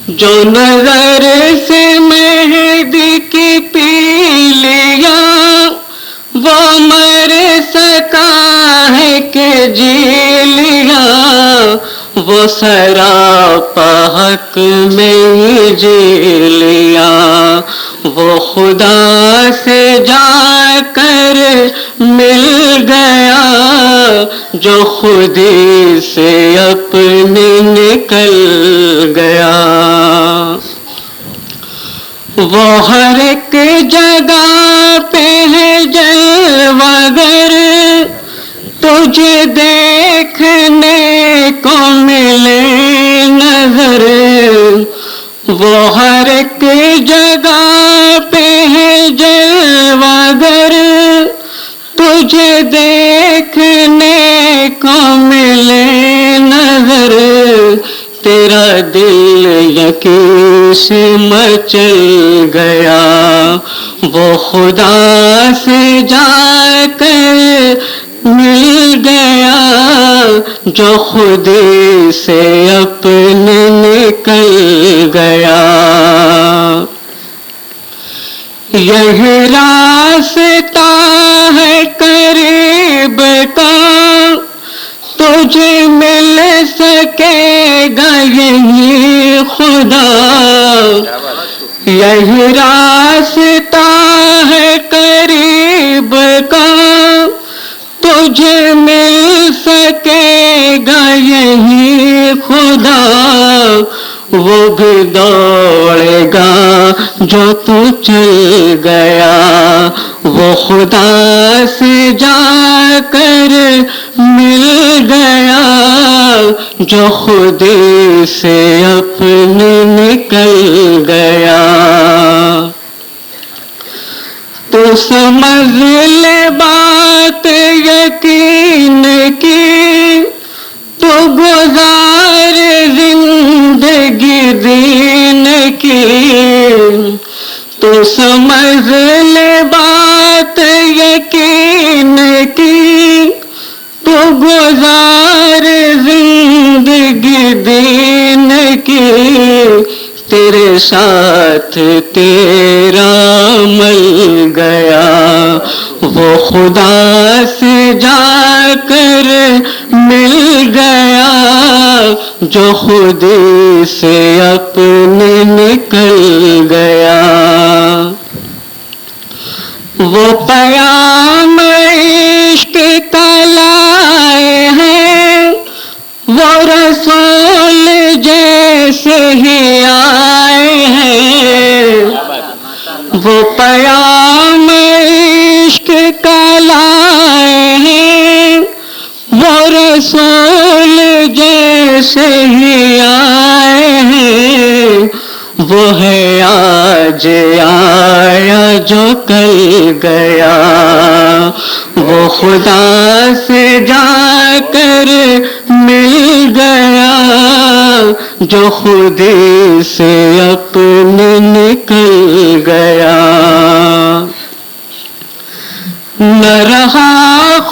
جو نظر سے مہدی کی پی لیا، وہ مر سکا ہے کہ جی لیا. وہ سراپا حق میں ہی جی لیا، وہ خدا سے جا کر مل گیا، جو خودی سے اپنے نکل گیا۔ وہ ہر ایک جگہ پہ ہے جلوہ گر، تجھے دیکھنے کو ملے نظر، وہ ہر ایک جگہ پہ ہے جلوہ گر، تجھے دیکھنے کو ملے نظر، تیرا دل یقین سے مچل گیا، وہ خدا سے جا کر مل گیا، جو خودی سے اپنے نکل گیا۔ یہ راستہ ہے قریب کا، تجھے مل سکے گا یہی خدا، یہی راستہ ہے قریب کا، تجھے مل سکے گا یہی خدا، وہ بھی دوڑے گا جو تو چل گیا، وہ خدا سے جا کر مل گیا، جو خودی سے اپنے نکل گیا۔ تو سمجھ لے بات یقین کی، تو گزار زندگی دین کی، تو سمجھ لے بات یقین کی، تو گزار زندگی دین کی، تیرے ساتھ تیرا مل گیا، وہ خدا سے جا کر مل گیا، جو خودی سے اپنے نکل گیا۔ وہ پیام عشق کا لائے ہیں، وہ رسول جیسے ہی آئے ہیں، وہ پیام عشق کا لائے ہیں، وہ رسول جیسے ہی آئے ہیں، وہ ہے آج آیا جو کل گیا، وہ خدا سے جا کر مل گیا، جو خودی سے اپنے نکل گیا۔ نہ رہا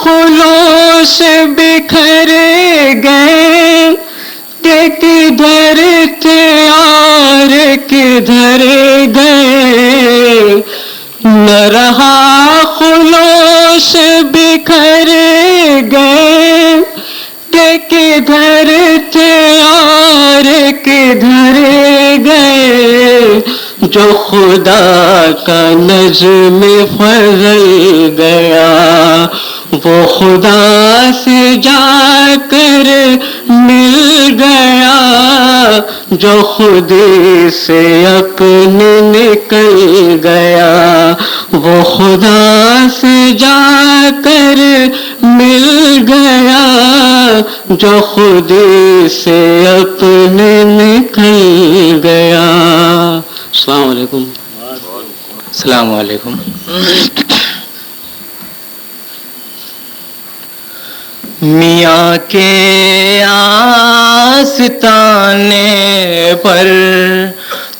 خلوص بکھر گئے کہ کدھر تھے اور کدھر گئے، نہ رہا خلوص بکھر گئے کہ کدھر تھے اور کدھر گئے، جو خدا کا نظم فضل گیا، وہ خدا سے جا کر مل گیا، جو خودی سے اپنے نکل گیا، وہ خدا سے جا کر مل گیا، جو خودی سے اپنے نکل گیا۔ السلام علیکم۔ السلام علیکم۔ میاں کے آستانے پر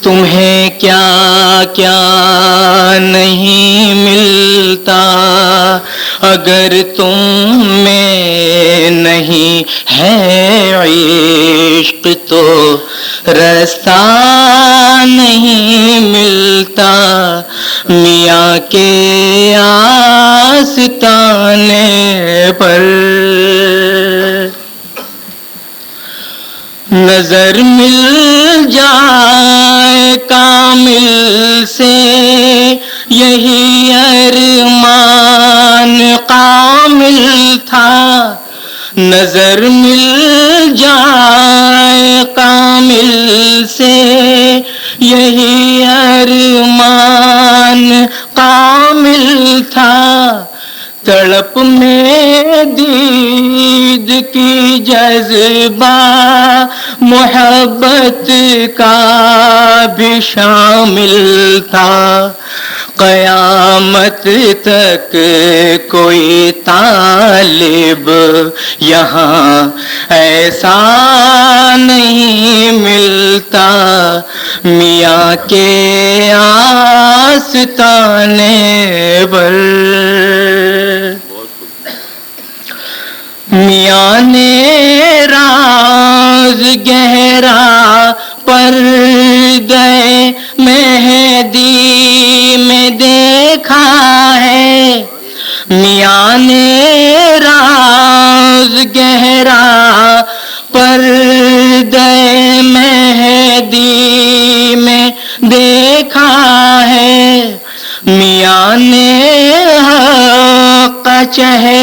تمہیں کیا کیا نہیں ملتا، اگر تم میں نہیں ہے عشق تو رستہ نہیں ملتا، میاں کے آستانے پر نظر مل جائے کامل سے یہی ارمان کامل تھا، نظر مل جائے کامل سے یہی ارمان کامل تھا، تڑپ میں دید کی جذبہ محبت کا بھی شامل تھا، قیامت تک کوئی طالب یہاں ایسا نہیں ملتا، میاں کے آستانے پر میاں نے راز گہرا پردے مہدی میں دیکھا ہے، میاں نے راز گہرا پردے مہدی میں دیکھا ہے، میاں نے حق کا چہرہ